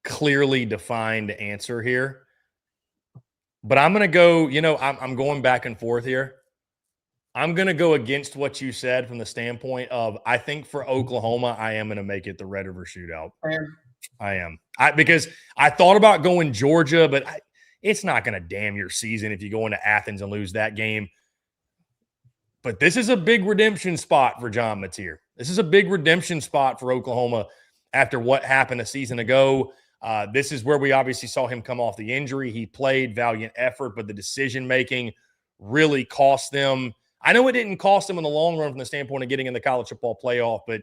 clearly defined answer here. But I'm going to go, I'm going back and forth here. I'm going to go against what you said from the standpoint of I think for Oklahoma, I am going to make it the Red River Shootout. I am. Because I thought about going Georgia, but it's not going to damn your season if you go into Athens and lose that game. But this is a big redemption spot for John Mateer. This is a big redemption spot for Oklahoma after what happened a season ago. This is where we obviously saw him come off the injury. He played valiant effort, but the decision-making really cost them. I know it didn't cost them in the long run from the standpoint of getting in the college football playoff, but,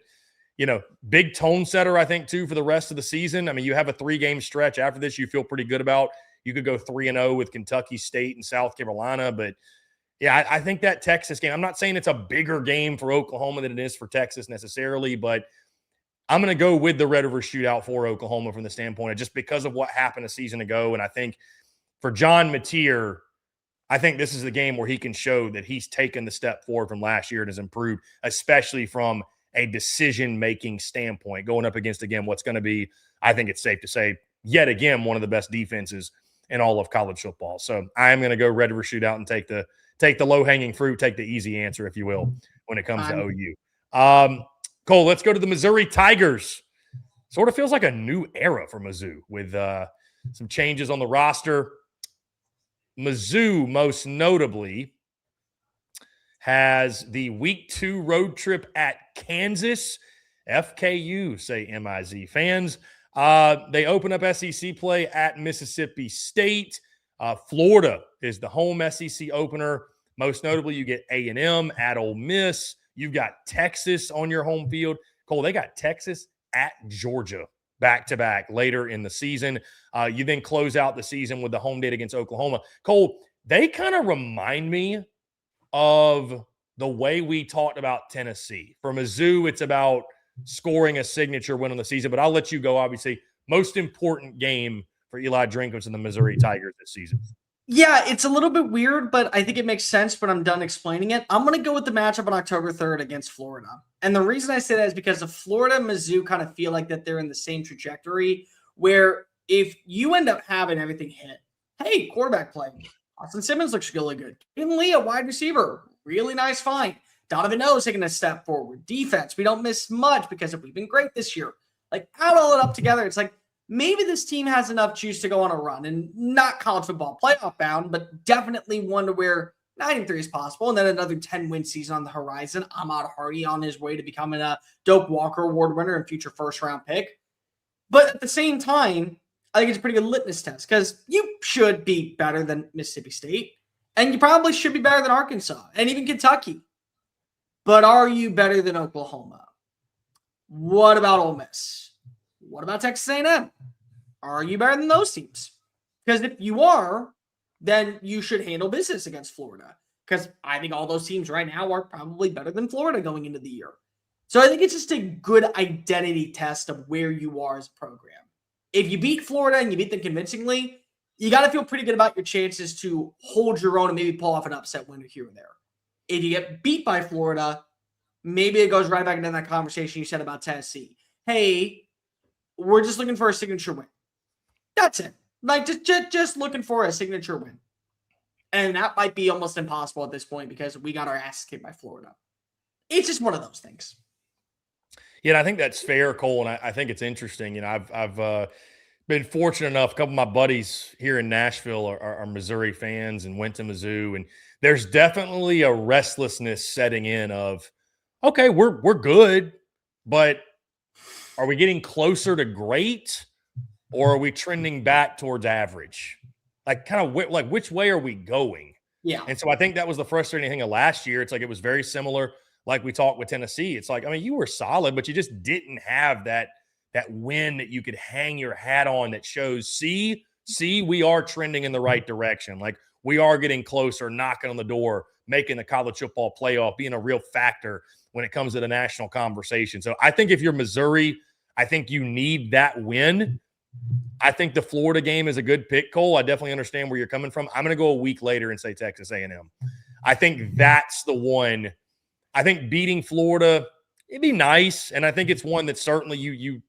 big tone setter, I think, too, for the rest of the season. I mean, you have a 3-game stretch after this you feel pretty good about. You could go 3-0 with Kentucky State and South Carolina, but, yeah, I think that Texas game, I'm not saying it's a bigger game for Oklahoma than it is for Texas necessarily, but I'm going to go with the Red River Shootout for Oklahoma from the standpoint of just because of what happened a season ago. And I think for John Mateer, I think this is the game where he can show that he's taken the step forward from last year and has improved, especially from a decision-making standpoint, going up against, again, what's going to be, I think it's safe to say, yet again, one of the best defenses in all of college football. So I'm going to go Red River Shootout and take the low-hanging fruit, take the easy answer, if you will, when it comes to OU. Cole, let's go to the Missouri Tigers. Sort of feels like a new era for Mizzou with some changes on the roster. Mizzou, most notably, has the Week 2 road trip at Kansas. FKU, say MIZ fans. They open up SEC play at Mississippi State. Florida is the home SEC opener. Most notably, you get A&M at Ole Miss. You've got Texas on your home field. Cole, they got Texas at Georgia back-to-back later in the season. You then close out the season with the home date against Oklahoma. Cole, they kind of remind me of the way we talked about Tennessee. For Mizzou, it's about scoring a signature win on the season, but I'll let you go, obviously. Most important game for Eli Drinkwitz and the Missouri Tigers this season. Yeah, it's a little bit weird, but I think it makes sense when I'm done explaining it. I'm going to go with the matchup on October 3rd against Florida. And the reason I say that is because the Florida and Mizzou kind of feel like that they're in the same trajectory where if you end up having everything hit, hey, quarterback play. Austin Simmons looks really good. Caden Lee, a wide receiver, really nice find. Donovan Knows taking a step forward. Defense, we don't miss much because we've been great this year. Like, add all it up together. It's like, maybe this team has enough juice to go on a run and not college football playoff bound, but definitely one to where 9-3 is possible. And then another 10-win season on the horizon. Ahmad Hardy on his way to becoming a Doak Walker Award winner and future first-round pick. But at the same time, I think it's a pretty good litmus test because you should be better than Mississippi State, and you probably should be better than Arkansas and even Kentucky. But are you better than Oklahoma? What about Ole Miss? What about Texas A&M? Are you better than those teams? Because if you are, then you should handle business against Florida. Because I think all those teams right now are probably better than Florida going into the year. So I think it's just a good identity test of where you are as a program. If you beat Florida and you beat them convincingly, you got to feel pretty good about your chances to hold your own and maybe pull off an upset win here and there. If you get beat by Florida, maybe it goes right back into that conversation you said about Tennessee. Hey, we're just looking for a signature win. That's it. Like, just looking for a signature win. And that might be almost impossible at this point because we got our asses kicked by Florida. It's just one of those things. Yeah, I think that's fair, Cole, and I think it's interesting. You know, I've been fortunate enough. A couple of my buddies here in Nashville are Missouri fans and went to Mizzou, and there's definitely a restlessness setting in of, okay, we're good, but are we getting closer to great, or are we trending back towards average? Like, kind of like which way are we going? Yeah. And so I think that was the frustrating thing of last year. It's like it was very similar, like we talked with Tennessee. It's like, I mean, you were solid, but you just didn't have that win that you could hang your hat on that shows, see, we are trending in the right direction. Like, we are getting closer, knocking on the door, making the college football playoff, being a real factor when it comes to the national conversation. So I think if you're Missouri, I think you need that win. I think the Florida game is a good pick, Cole. I definitely understand where you're coming from. I'm going to go a week later and say Texas A&M. I think that's the one. I think beating Florida, it'd be nice, and I think it's one that certainly you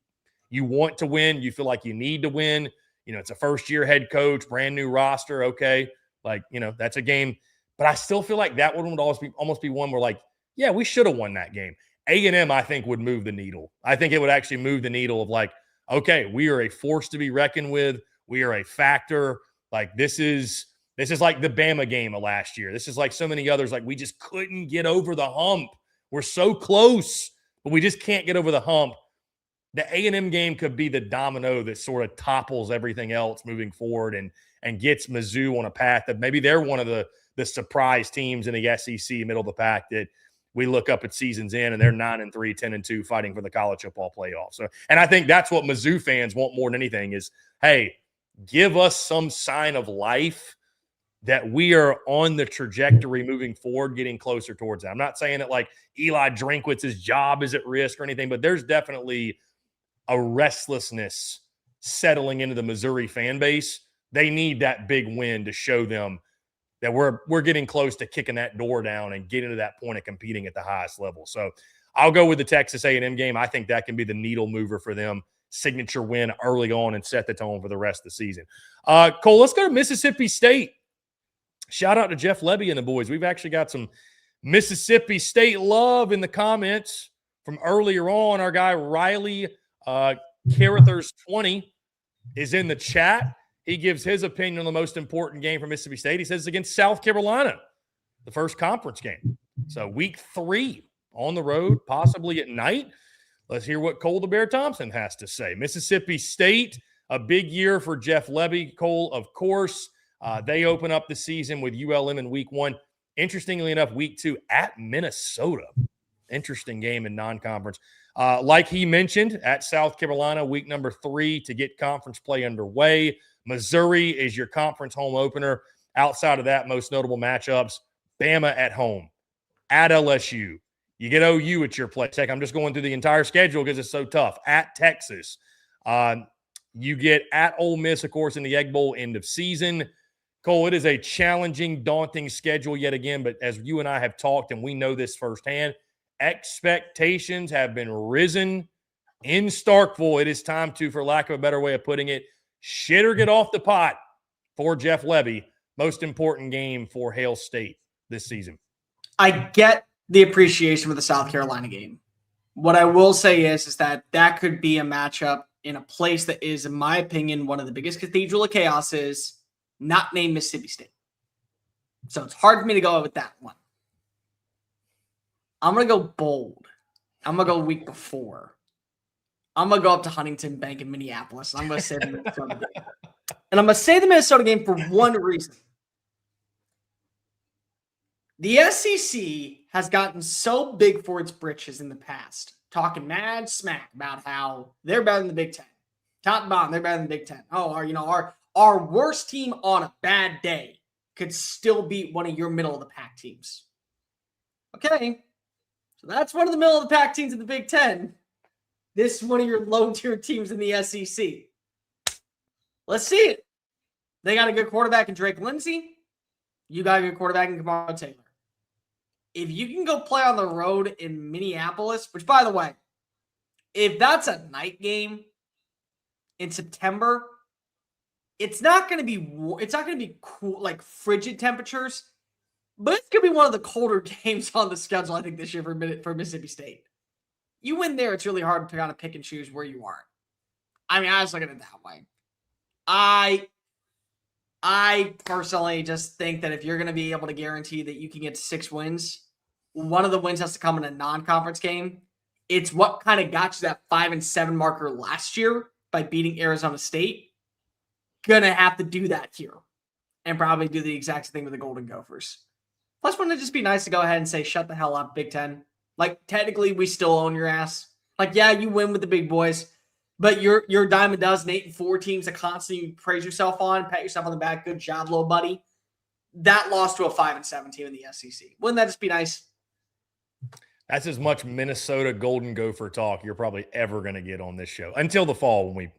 want to win. You feel like you need to win. You know, it's a first-year head coach, brand new roster. Okay, like, you know, that's a game. But I still feel like that one would almost be one where, like, yeah, we should have won that game. A&M, I think, would move the needle. I think it would actually move the needle of, like, okay, we are a force to be reckoned with. We are a factor. Like, this is like the Bama game of last year. This is like so many others. Like, we just couldn't get over the hump. We're so close, but we just can't get over the hump. The A&M game could be the domino that sort of topples everything else moving forward and gets Mizzou on a path that maybe they're one of the surprise teams in the SEC, middle of the pack, that we look up at season's end and they're 9-3, 10-2, fighting for the college football playoff. So, and I think that's what Mizzou fans want more than anything is, hey, give us some sign of life that we are on the trajectory moving forward, getting closer towards that. I'm not saying that like Eli Drinkwitz's job is at risk or anything, but there's definitely a restlessness settling into the Missouri fan base. They need that big win to show them that we're getting close to kicking that door down and getting to that point of competing at the highest level. So I'll go with the Texas A&M game. I think that can be the needle mover for them. Signature win early on and set the tone for the rest of the season. Cole, let's go to Mississippi State. Shout out to Jeff Lebby and the boys. We've actually got some Mississippi State love in the comments from earlier on. Our guy Riley Carruthers 20 is in the chat. He gives his opinion on the most important game for Mississippi State. He says it's against South Carolina, the first conference game. So week 3 on the road, possibly at night. Let's hear what Cole the Bear Thompson has to say. Mississippi State, a big year for Jeff Lebby. Cole, of course, they open up the season with ULM in week 1. Interestingly enough, week 2 at Minnesota. Interesting game in non-conference. Like he mentioned, at South Carolina, week number 3 to get conference play underway. Missouri is your conference home opener. Outside of that, most notable matchups, Bama at home, at LSU. You get OU at your place. I'm just going through the entire schedule because it's so tough. At Texas. You get at Ole Miss, of course, in the Egg Bowl end of season. Cole, it is a challenging, daunting schedule yet again, but as you and I have talked, and we know this firsthand, expectations have been risen in Starkville. It is time to, for lack of a better way of putting it, shit or get off the pot for Jeff Lebby. Most important game for Hail State this season. I get the appreciation for the South Carolina game. What I will say is that could be a matchup in a place that is, in my opinion, one of the biggest cathedral of chaoses, not named Mississippi State. So it's hard for me to go with that one. I'm going to go bold. I'm going to go week before. I'm going to go up to Huntington Bank in Minneapolis. And I'm going to say the Minnesota game. And I'm going to say the Minnesota game for one reason. The SEC has gotten so big for its britches in the past, talking mad smack about how they're better than the Big Ten. Top and bottom, they're better than the Big Ten. Oh, our worst team on a bad day could still beat one of your middle-of-the-pack teams. Okay, so that's one of the middle-of-the-pack teams in the Big Ten. This is one of your low-tier teams in the SEC. Let's see it. They got a good quarterback in Drake Lindsey. You got a good quarterback in Kamaro Taylor. If you can go play on the road in Minneapolis, which, by the way, if that's a night game in September, it's not going to be cool, like frigid temperatures, but it's going to be one of the colder games on the schedule, I think, this year for Mississippi State. You win there, it's really hard to kind of pick and choose where you are. I mean, I was looking at it that way. I personally just think that if you're going to be able to guarantee that you can get 6 wins, one of the wins has to come in a non-conference game. It's what kind of got you that 5-7 marker last year by beating Arizona State. Gonna have to do that here and probably do the exact same thing with the Golden Gophers. Plus, wouldn't it just be nice to go ahead and say, shut the hell up, Big Ten? Like, technically, we still own your ass. Like, yeah, you win with the big boys, but you're dime a dozen 8-4 teams to constantly praise yourself on, pat yourself on the back. Good job, little buddy. That lost to a 5-7 team in the SEC. Wouldn't that just be nice? That's as much Minnesota Golden Gopher talk you're probably ever going to get on this show until the fall when we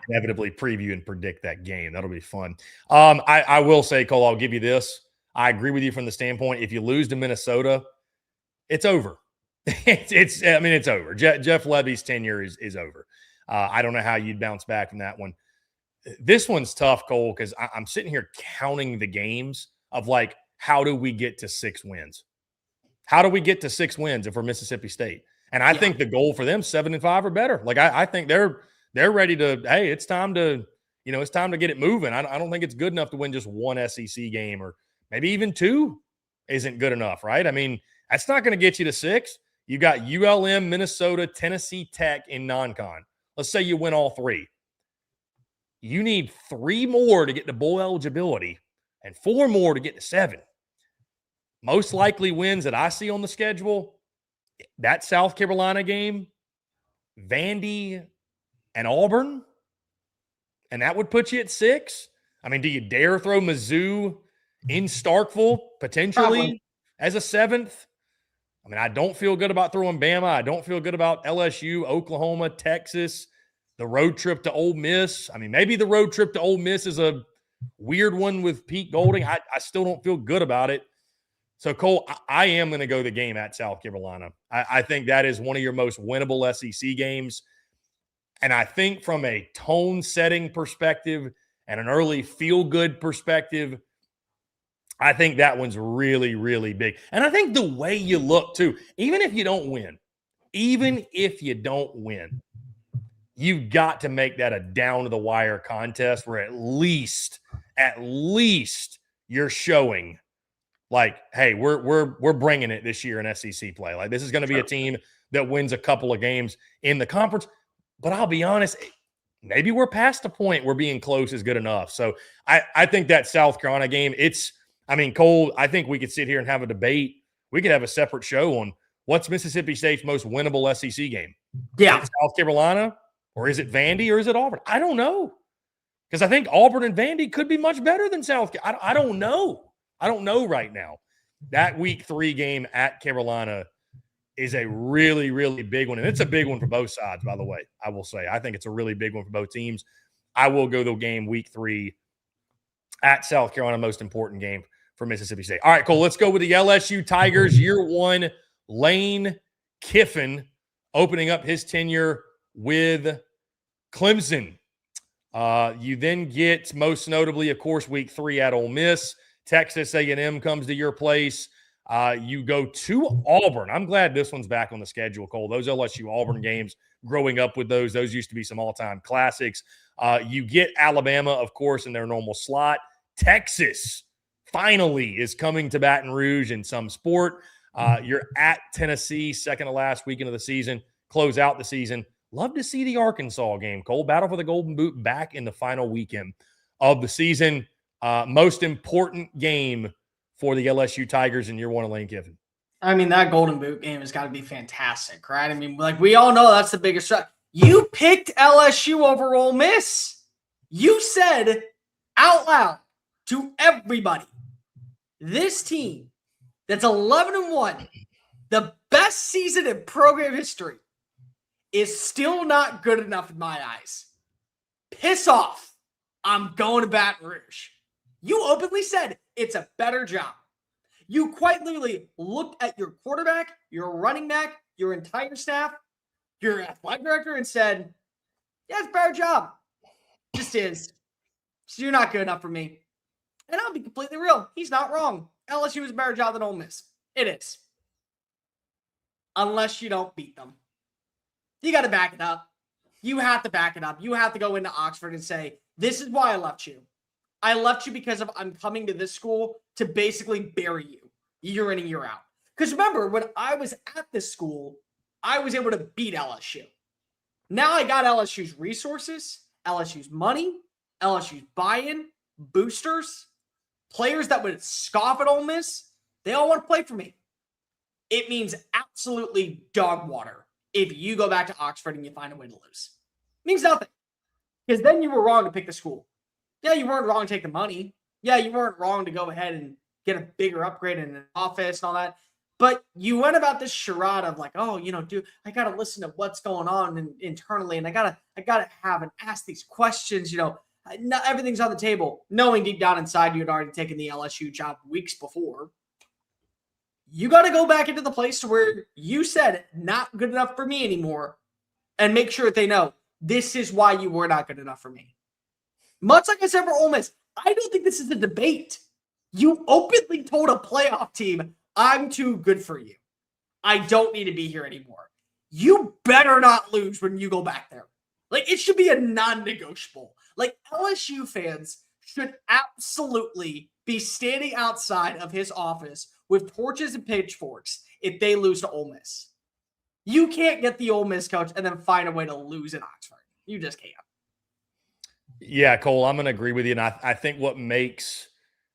inevitably preview and predict that game. That'll be fun. I will say, Cole, I'll give you this. I agree with you from the standpoint, if you lose to Minnesota, it's over. It's over. Jeff Levy's tenure is over. I don't know how you'd bounce back from that one. This one's tough, Cole, because I'm sitting here counting the games of like, how do we get to 6 wins? How do we get to 6 wins if we're Mississippi State? And I think the goal for them, 7-5 or better. Like I think they're ready to. Hey, it's time to get it moving. I don't think it's good enough to win just 1 SEC game, or maybe even 2 isn't good enough, right? I mean, that's not going to get you to 6. You got ULM, Minnesota, Tennessee Tech in non-con. Let's say you win all 3. You need 3 more to get to bowl eligibility and 4 more to get to 7. Most likely wins that I see on the schedule, that South Carolina game, Vandy, and Auburn, and that would put you at 6. I mean, do you dare throw Mizzou in Starkville potentially as a 7th? I mean, I don't feel good about throwing Bama. I don't feel good about LSU, Oklahoma, Texas, the road trip to Ole Miss. I mean, maybe the road trip to Ole Miss is a weird one with Pete Golding. I still don't feel good about it. So, Cole, I am going to go the game at South Carolina. I think that is one of your most winnable SEC games. And I think from a tone-setting perspective and an early feel-good perspective, I think that one's really, really big. And I think the way you look, too, even if you don't win, you've got to make that a down-to-the-wire contest where at least you're showing – like, hey, we're bringing it this year in SEC play. Like, this is going to be a team that wins a couple of games in the conference. But I'll be honest, maybe we're past the point where being close is good enough. So I think that South Carolina game, Cole, I think we could sit here and have a debate. We could have a separate show on what's Mississippi State's most winnable SEC game. Yeah. Is it South Carolina, or is it Vandy, or is it Auburn? I don't know. Because I think Auburn and Vandy could be much better than South Carolina. I don't know. I don't know right now. That week 3 game at Carolina is a really, really big one. And it's a big one for both sides, by the way, I will say. I think it's a really big one for both teams. I will go the game week 3 at South Carolina, most important game for Mississippi State. All right, Cole, let's go with the LSU Tigers. Year 1, Lane Kiffin opening up his tenure with Clemson. You then get, most notably, of course, week 3 at Ole Miss. Texas A&M comes to your place. You go to Auburn. I'm glad this one's back on the schedule, Cole. Those LSU Auburn games, growing up with those used to be some all-time classics. You get Alabama, of course, in their normal slot. Texas finally is coming to Baton Rouge in some sport. You're at Tennessee, second to last weekend of the season. Close out the season. Love to see the Arkansas game, Cole. Battle for the Golden Boot back in the final weekend of the season. Most important game for the LSU Tigers in year 1 of Lane Kiffin. I mean, that Golden Boot game has got to be fantastic, right? I mean, like, we all know that's the biggest threat. You picked LSU over Ole Miss. You said out loud to everybody, this team that's 11-1, the best season in program history, is still not good enough in my eyes. Piss off. I'm going to Baton Rouge. You openly said it's a better job. You quite literally looked at your quarterback, your running back, your entire staff, your athletic director, and said, yeah, it's a better job. Just is. So you're not good enough for me. And I'll be completely real. He's not wrong. LSU is a better job than Ole Miss. It is. Unless you don't beat them. You got to back it up. You have to back it up. You have to go into Oxford and say, this is why I left you. I left you because of I'm coming to this school to basically bury you year in and year out. Because remember, when I was at this school, I was able to beat LSU. Now I got LSU's resources, LSU's money, LSU's buy-in, boosters, players that would scoff at Ole Miss. They all want to play for me. It means absolutely dog water if you go back to Oxford and you find a way to lose. It means nothing. Because then you were wrong to pick the school. Yeah, you weren't wrong to take the money. Yeah, you weren't wrong to go ahead and get a bigger upgrade in an office and all that. But you went about this charade of like, oh, dude, I got to listen to what's going on internally. And I got to have and ask these questions, not everything's on the table. Knowing deep down inside you had already taken the LSU job weeks before. You got to go back into the place where you said not good enough for me anymore and make sure that they know this is why you were not good enough for me. Much like I said for Ole Miss, I don't think this is a debate. You openly told a playoff team, I'm too good for you. I don't need to be here anymore. You better not lose when you go back there. Like, it should be a non-negotiable. Like, LSU fans should absolutely be standing outside of his office with torches and pitchforks if they lose to Ole Miss. You can't get the Ole Miss coach and then find a way to lose in Oxford. You just can't. Yeah, Cole, I'm going to agree with you. And I think what makes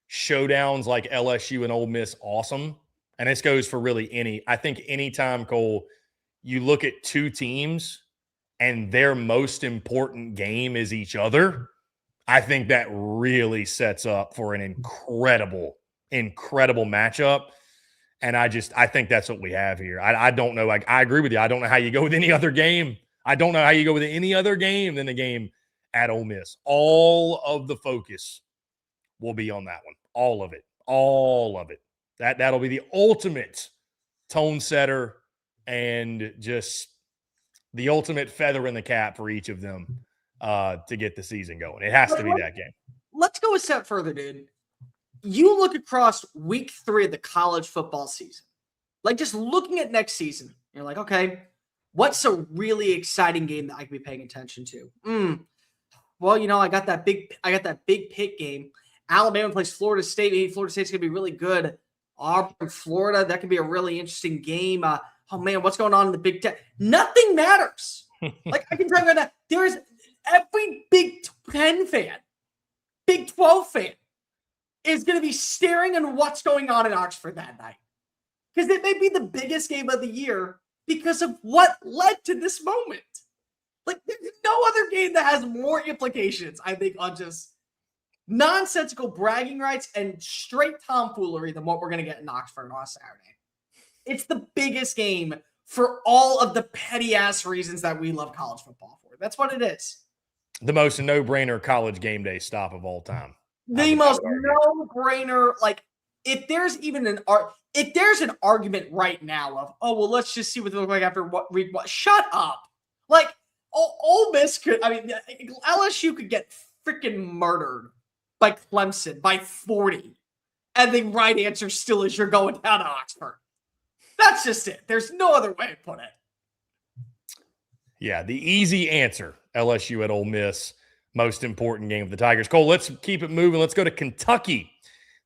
showdowns like LSU and Ole Miss awesome, and this goes for really I think anytime, Cole, you look at two teams and their most important game is each other, I think that really sets up for an incredible matchup. And I think that's what we have here. I don't know. I agree with you. I don't know how you go with any other game. I don't know how you go with any other game than the game at Ole Miss. All of the focus will be on that one. All of it. That'll be the ultimate tone setter and just the ultimate feather in the cap for each of them to get the season going. It has to be that game. Let's go a step further, dude. You look across week 3 of the college football season. Like, just looking at next season, you're like, okay, what's a really exciting game that I could be paying attention to? Well, I got that big pick game. Alabama plays Florida State. Maybe Florida State's going to be really good. Auburn, Florida, that could be a really interesting game. Oh, man, what's going on in the Big Ten? Nothing matters. Like, I can tell you right now, there is every Big 10 fan, Big 12 fan is going to be staring at what's going on in Oxford that night. Because it may be the biggest game of the year because of what led to this moment. Like, there's no other game that has more implications, I think, on just nonsensical bragging rights and straight tomfoolery than what we're going to get in Oxford on Saturday. It's the biggest game for all of the petty-ass reasons that we love college football for. That's what it is. The most no-brainer college game day stop of all time. The most no-brainer, like, if there's an argument right now of, oh, well, let's just see what they look like after what. Shut up. Like, Ole Miss LSU could get freaking murdered by Clemson by 40. And the right answer still is you're going down to Oxford. That's just it. There's no other way to put it. Yeah, the easy answer, LSU at Ole Miss, most important game of the Tigers. Cole, let's keep it moving. Let's go to Kentucky.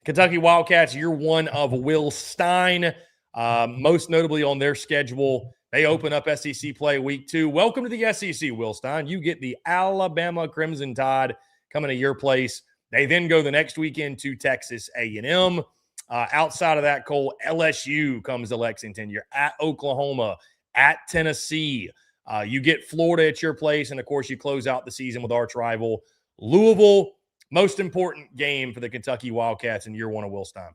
Kentucky Wildcats, year 1 of Will Stein. Most notably on their schedule, they open up SEC play week 2. Welcome to the SEC, Will Stein. You get the Alabama Crimson Tide coming to your place. They then go the next weekend to Texas A&M. Outside of that, Cole, LSU comes to Lexington. You're at Oklahoma, at Tennessee. You get Florida at your place, and, of course, you close out the season with arch rival Louisville. Most important game for the Kentucky Wildcats in year 1 of Will Stein.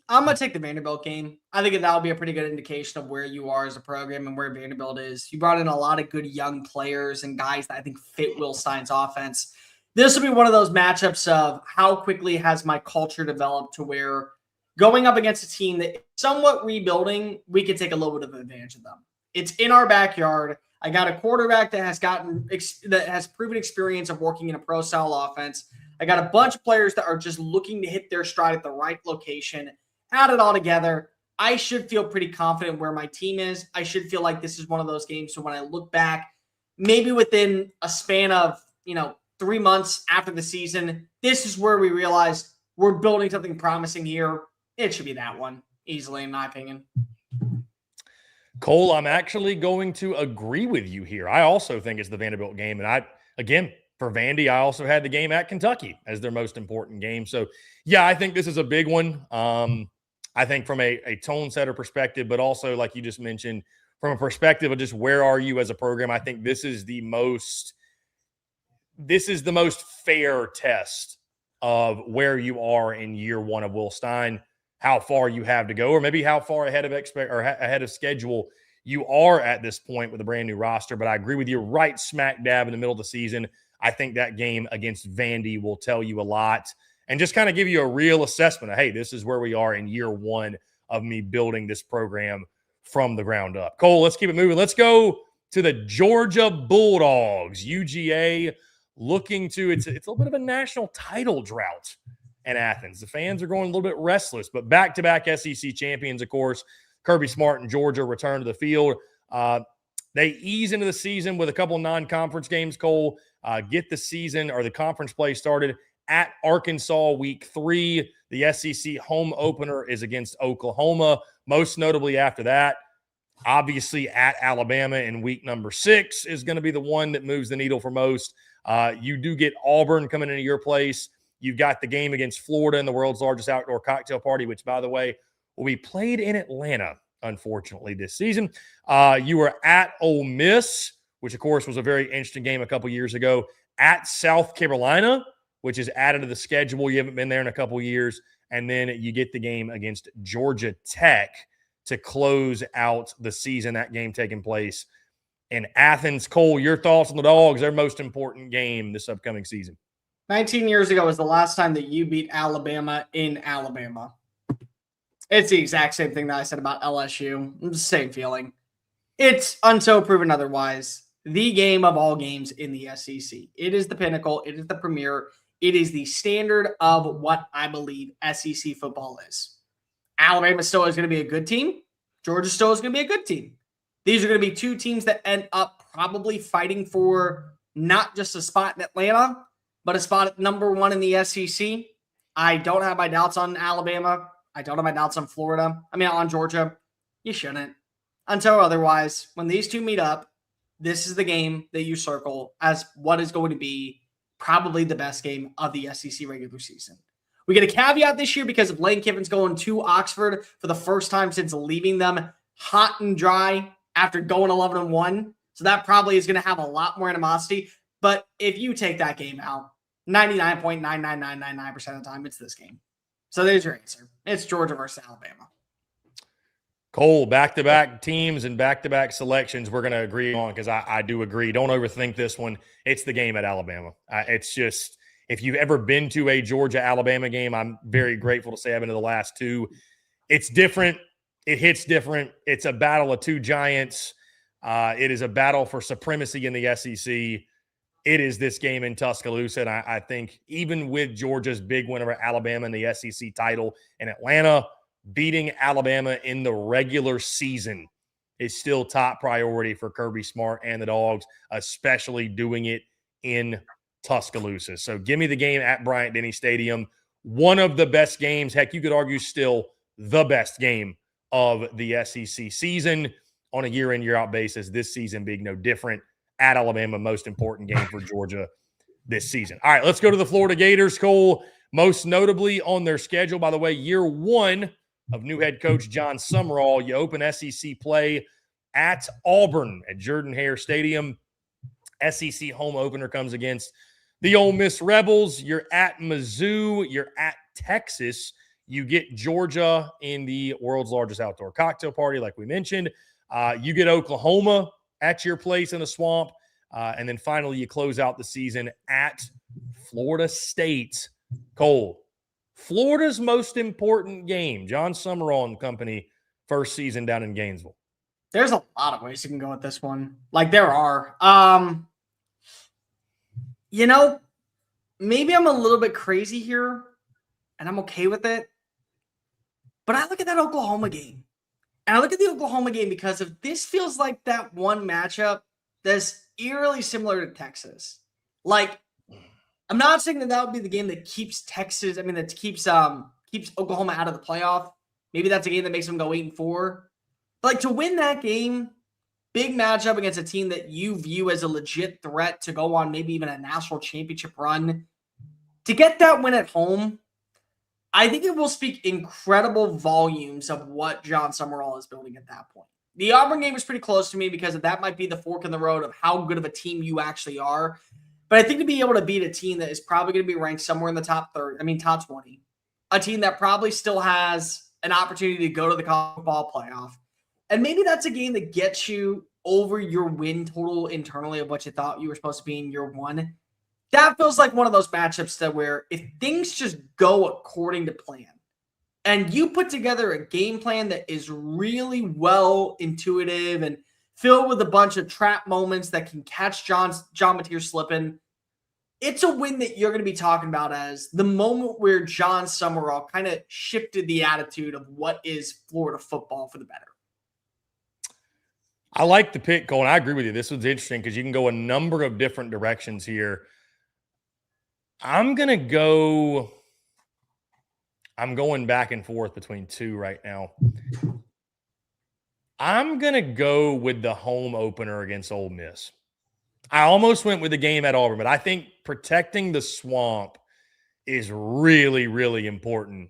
I'm going to take the Vanderbilt game. I think that'll be a pretty good indication of where you are as a program and where Vanderbilt is. You brought in a lot of good young players and guys that I think fit Will Stein's offense. this will be one of those matchups of how quickly has my culture developed to where going up against a team that is somewhat rebuilding, we can take a little bit of advantage of them. It's in our backyard. I got a quarterback that has proven experience of working in a pro style offense. I got a bunch of players that are just looking to hit their stride at the right location. Add it all together, I should feel pretty confident where my team is. I should feel like this is one of those games. So when I look back, maybe within a span of 3 months after the season, this is where we realize we're building something promising here. It should be that one, easily, in my opinion. Cole, I'm actually going to agree with you here. I also think it's the Vanderbilt game. And again, for Vandy, I also had the game at Kentucky as their most important game. So, yeah, I think this is a big one. I think from a tone setter perspective, but also, like you just mentioned, from a perspective of just where are you as a program, I think this is the most fair test of where you are in year one of Will Stein, how far you have to go, or maybe how far ahead of schedule you are at this point with a brand new roster. But I agree with you, right smack dab in the middle of the season. I think that game against Vandy will tell you a lot and just kind of give you a real assessment of, hey, this is where we are in year one of me building this program from the ground up. Cole, let's keep it moving. Let's go to the Georgia Bulldogs. UGA looking to, it's a little bit of a national title drought in Athens. The fans are going a little bit restless, but back-to-back SEC champions, of course. Kirby Smart and Georgia return to the field. They ease into the season with a couple non-conference games, Cole. Get the season or the conference play started at Arkansas week 3. The SEC home opener is against Oklahoma. Most notably after that, obviously at Alabama in week number 6 is going to be the one that moves the needle for most. You do get Auburn coming into your place. You've got the game against Florida in the world's largest outdoor cocktail party, which, by the way, will be played in Atlanta, unfortunately, this season. You were at Ole Miss, which, of course, was a very interesting game a couple years ago, at South Carolina, which is added to the schedule. You haven't been there in a couple years. And then you get the game against Georgia Tech to close out the season, that game taking place in Athens. Cole, your thoughts on the Dogs, their most important game this upcoming season? 19 years ago was the last time that you beat Alabama in Alabama. It's the exact same thing that I said about LSU. It's the same feeling. It's until proven otherwise the game of all games in the SEC. It is the pinnacle. It is the premier. It is the standard of what I believe SEC football is. Alabama still is going to be a good team. Georgia still is going to be a good team. These are going to be two teams that end up probably fighting for not just a spot in Atlanta, but a spot at number 1 in the SEC. I don't have my doubts on Alabama. I don't have my doubts on Florida. On Georgia. You shouldn't. Until otherwise, when these two meet up, this is the game that you circle as what is going to be probably the best game of the SEC regular season. We get a caveat this year because of Lane Kiffin's going to Oxford for the first time since leaving them hot and dry after going 11-1. So that probably is going to have a lot more animosity. But if you take that game out, 99.99999% of the time, it's this game. So there's your answer. It's Georgia versus Alabama. Cole, back-to-back teams and back-to-back selections we're going to agree on because I do agree. Don't overthink this one. It's the game at Alabama. It's just, if you've ever been to a Georgia-Alabama game, I'm very grateful to say I've been to the last 2. It's different. It hits different. It's a battle of 2 giants. It is a battle for supremacy in the SEC. It is this game in Tuscaloosa, and I think even with Georgia's big win over Alabama in the SEC title in Atlanta, beating Alabama in the regular season is still top priority for Kirby Smart and the Dogs, especially doing it in Tuscaloosa. So give me the game at Bryant-Denny Stadium. One of the best games, heck, you could argue still the best game of the SEC season on a year-in, year-out basis, this season being no different. At Alabama, most important game for Georgia this season. All right, let's go to the Florida Gators, Cole. Most notably on their schedule, by the way, year 1 of new head coach John Summerall. You open SEC play at Auburn at Jordan-Hare Stadium. SEC home opener comes against the Ole Miss Rebels. You're at Mizzou. You're at Texas. You get Georgia in the world's largest outdoor cocktail party, like we mentioned. You get Oklahoma at your place in the swamp. And then finally, you close out the season at Florida State. Cole, Florida's most important game, John Summerall and company, first season down in Gainesville. There's a lot of ways you can go with this one. Like there are. Maybe I'm a little bit crazy here, and I'm okay with it. But I look at that Oklahoma game. And I look at the Oklahoma game because if this feels like that one matchup that's eerily similar to Texas. Like, I'm not saying that would be the game that keeps that keeps Oklahoma out of the playoff. Maybe that's a game that makes them go 8-4. But like to win that game, big matchup against a team that you view as a legit threat to go on maybe even a national championship run. To get that win at home, I think it will speak incredible volumes of what John Summerall is building at that point. The Auburn game was pretty close to me because that might be the fork in the road of how good of a team you actually are. But I think to be able to beat a team that is probably going to be ranked somewhere in the top 20, a team that probably still has an opportunity to go to the college football playoff. And maybe that's a game that gets you over your win total internally of what you thought you were supposed to be in year one. That feels like one of those matchups that where if things just go according to plan and you put together a game plan that is really well intuitive and filled with a bunch of trap moments that can catch John Mateer slipping, it's a win that you're going to be talking about as the moment where John Summerall kind of shifted the attitude of what is Florida football for the better. I like the pick, Cole, and I agree with you. This was interesting because you can go a number of different directions here. I'm going back and forth between two right now. I'm going to go with the home opener against Ole Miss. I almost went with the game at Auburn, but I think protecting the swamp is really, really important.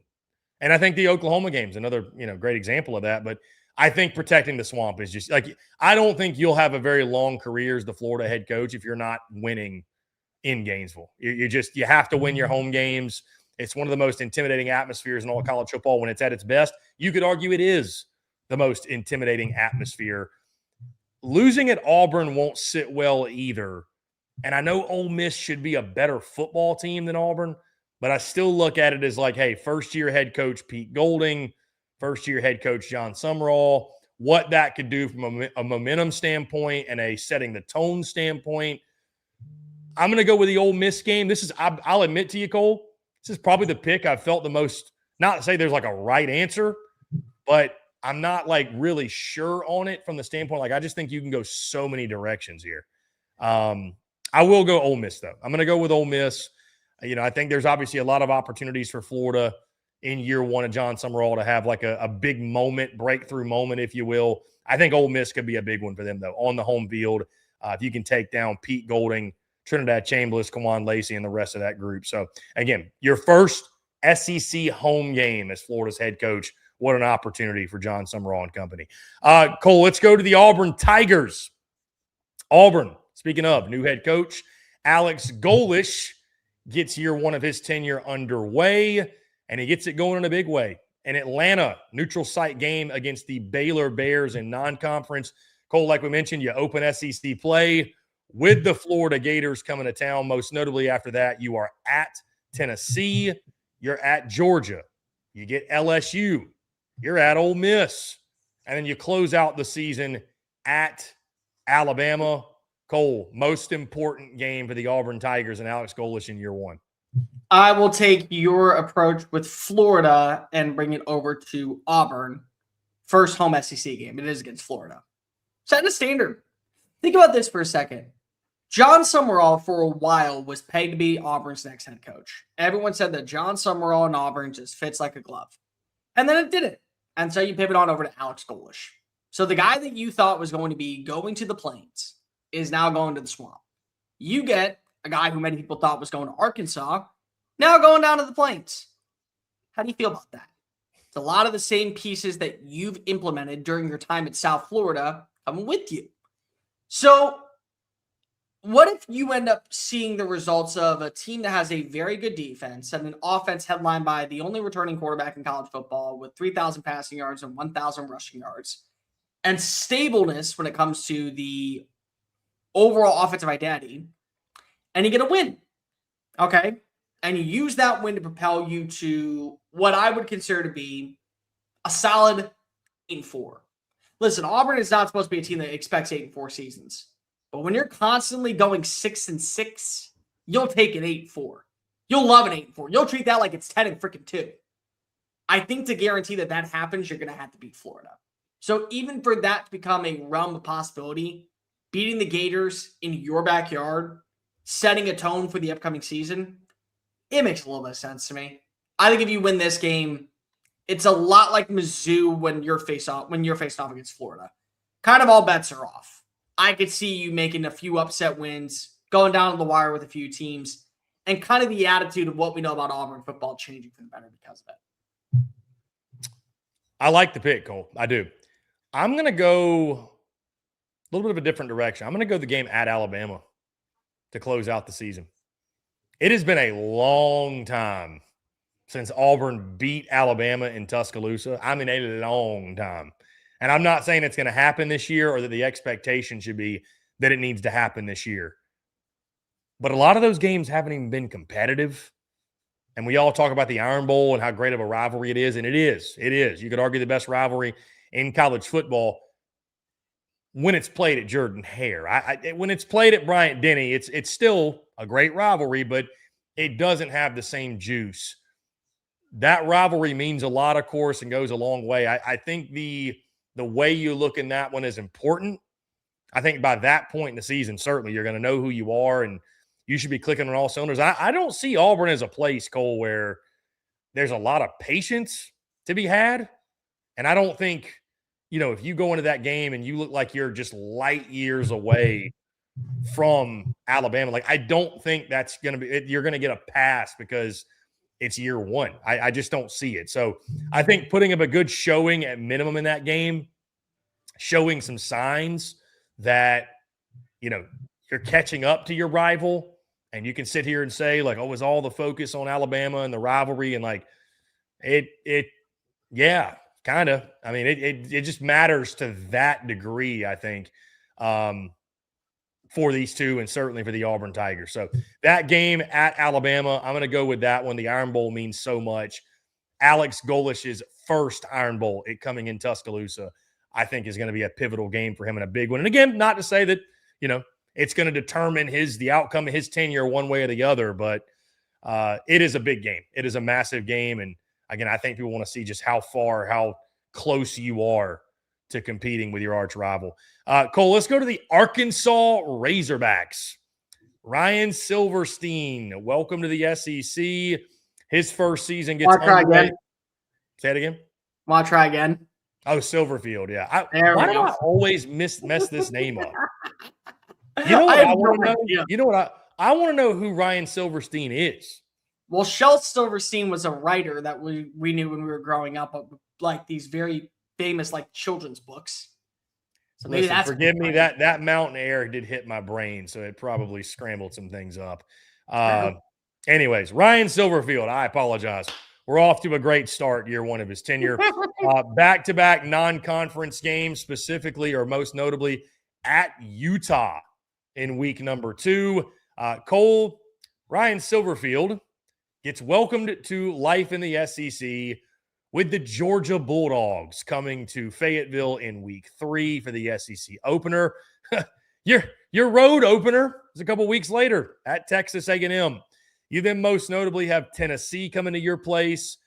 And I think the Oklahoma game is another, great example of that. But I think protecting the swamp is just like, I don't think you'll have a very long career as the Florida head coach if you're not winning in Gainesville. You have to win your home games. It's one of the most intimidating atmospheres in all of college football when it's at its best. You could argue it is the most intimidating atmosphere. Losing at Auburn won't sit well either. And I know Ole Miss should be a better football team than Auburn, but I still look at it as like, hey, first-year head coach Pete Golding, first-year head coach John Summerall, what that could do from a momentum standpoint and a setting the tone standpoint. I'm going to go with the Ole Miss game. I'll admit to you, Cole, this is probably the pick I've felt the most, not to say there's like a right answer, but I'm not like really sure on it from the standpoint. Like, I just think you can go so many directions here. I will go Ole Miss, though. I'm going to go with Ole Miss. I think there's obviously a lot of opportunities for Florida in year one of John Summerall to have like a big moment, breakthrough moment, if you will. I think Ole Miss could be a big one for them, though, on the home field. If you can take down Pete Golding, Trinidad Chambliss, Kawan Lacey, and the rest of that group. So, again, your first SEC home game as Florida's head coach. What an opportunity for John Summerall and company. Cole, let's go to the Auburn Tigers. Auburn, speaking of, new head coach, Alex Golesh gets year one of his tenure underway, and he gets it going in a big way. An Atlanta neutral site game against the Baylor Bears in non-conference. Cole, like we mentioned, you open SEC play with the Florida Gators coming to town. Most notably after that, you are at Tennessee. You're at Georgia. You get LSU. You're at Ole Miss. And then you close out the season at Alabama. Cole, most important game for the Auburn Tigers and Alex Golesh in year one. I will take your approach with Florida and bring it over to Auburn. First home SEC game. It is against Florida. Setting a standard. Think about this for a second. John Summerall, for a while, was pegged to be Auburn's next head coach. Everyone said that John Summerall and Auburn just fits like a glove. And then it didn't. And so you pivot on over to Alex Golesh. So the guy that you thought was going to be going to the Plains is now going to the Swamp. You get a guy who many people thought was going to Arkansas, now going down to the Plains. How do you feel about that? It's a lot of the same pieces that you've implemented during your time at South Florida coming with you. So what if you end up seeing the results of a team that has a very good defense and an offense headlined by the only returning quarterback in college football with 3,000 passing yards and 1,000 rushing yards, and stableness when it comes to the overall offensive identity, and you get a win. Okay? And you use that win to propel you to what I would consider to be a solid 8-4. Listen, Auburn is not supposed to be a team that expects 8-4 seasons. But when you're constantly going 6-6, you'll take an 8-4. You'll love an 8-4. You'll treat that like it's 10-2. I think to guarantee that that happens, you're going to have to beat Florida. So even for that to become a realm of possibility, beating the Gators in your backyard, setting a tone for the upcoming season, it makes a little bit of sense to me. I think if you win this game, it's a lot like Mizzou when you're faced off against Florida. Kind of all bets are off. I could see you making a few upset wins, going down to the wire with a few teams, and kind of the attitude of what we know about Auburn football changing for the better because of it. I like the pick, Cole. I do. I'm going to go a little bit of a different direction. I'm going to go the game at Alabama to close out the season. It has been a long time since Auburn beat Alabama in Tuscaloosa. I mean, a long time. And I'm not saying it's going to happen this year or that the expectation should be that it needs to happen this year. But a lot of those games haven't even been competitive. And we all talk about the Iron Bowl and how great of a rivalry it is. And it is. It is. You could argue the best rivalry in college football when it's played at Jordan-Hare. When it's played at Bryant-Denny, it's still a great rivalry, but it doesn't have the same juice. That rivalry means a lot, of course, and goes a long way. I think the way you look in that one is important. I think by that point in the season, certainly you're going to know who you are, and you should be clicking on all cylinders. I don't see Auburn as a place, Cole, where there's a lot of patience to be had. And I don't think, if you go into that game and you look like you're just light years away from Alabama, like I don't think that's going to be – you're going to get a pass because it's year one. I just don't see it. So I think putting up a good showing at minimum in that game, showing some signs that, you're catching up to your rival, and you can sit here and say, like, oh, is all the focus on Alabama and the rivalry? And, like, yeah, kind of. I mean, it just matters to that degree, I think, for these two and certainly for the Auburn Tigers. So that game at Alabama, I'm going to go with that one. The Iron Bowl means so much. Alex Golish's first Iron Bowl coming in Tuscaloosa, I think is going to be a pivotal game for him and a big one. And again, not to say that, it's going to determine the outcome of his tenure one way or the other, but it is a big game. It is a massive game. And again, I think people want to see just how close you are to competing with your arch rival. Cole, let's go to the Arkansas Razorbacks. Ryan Silverstein, welcome to the SEC. His first season gets underway. Say it again. Want to try again? Oh, Silverfield, yeah. Why do I always mess this name up? You know what I want to know? Yeah. You know what I want to know who Ryan Silverstein is. Well, Shel Silverstein was a writer that we knew when we were growing up, like these very famous like children's books. So maybe that's forgive me, that mountain air did hit my brain, so it probably scrambled some things up. Anyways, Ryan Silverfield, I apologize. We're off to a great start, year one of his tenure. Back-to-back non-conference games, specifically or most notably at Utah in week number 2. Cole, Ryan Silverfield gets welcomed to life in the SEC with the Georgia Bulldogs coming to Fayetteville in week 3 for the SEC opener. Your road opener is a couple weeks later at Texas A&M. You then most notably have Tennessee coming to your place.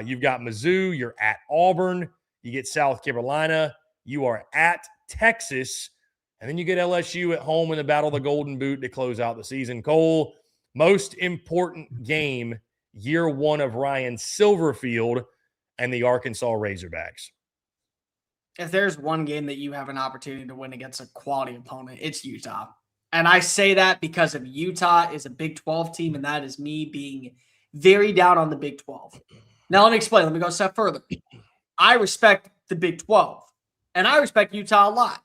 You've got Mizzou. You're at Auburn. You get South Carolina. You are at Texas. And then you get LSU at home in the Battle of the Golden Boot to close out the season. Cole, most important game, year one of Ryan Silverfield and the Arkansas Razorbacks. If there's one game that you have an opportunity to win against a quality opponent, it's Utah. And I say that because of Utah is a Big 12 team, and that is me being very down on the Big 12. Now, let me explain. Let me go a step further. I respect the Big 12, and I respect Utah a lot.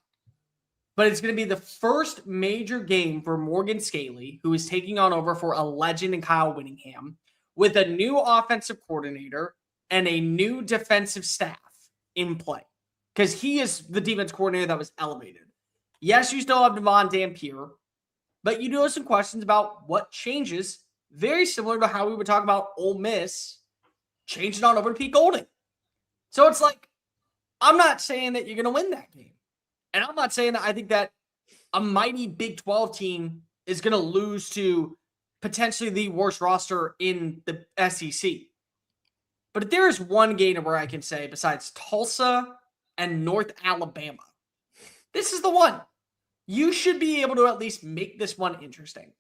But it's going to be the first major game for Morgan Scaley, who is taking on over for a legend in Kyle Whittingham, with a new offensive coordinator and a new defensive staff in play. Because he is the defense coordinator that was elevated. Yes, you still have Devon Dampier, but you do have some questions about what changes, very similar to how we would talk about Ole Miss changing on over to Pete Golding. So it's like, I'm not saying that you're going to win that game. And I'm not saying that I think that a mighty Big 12 team is going to lose to potentially the worst roster in the SEC. But if there is one game where I can say, besides Tulsa and North Alabama, this is the one. You should be able to at least make this one interesting.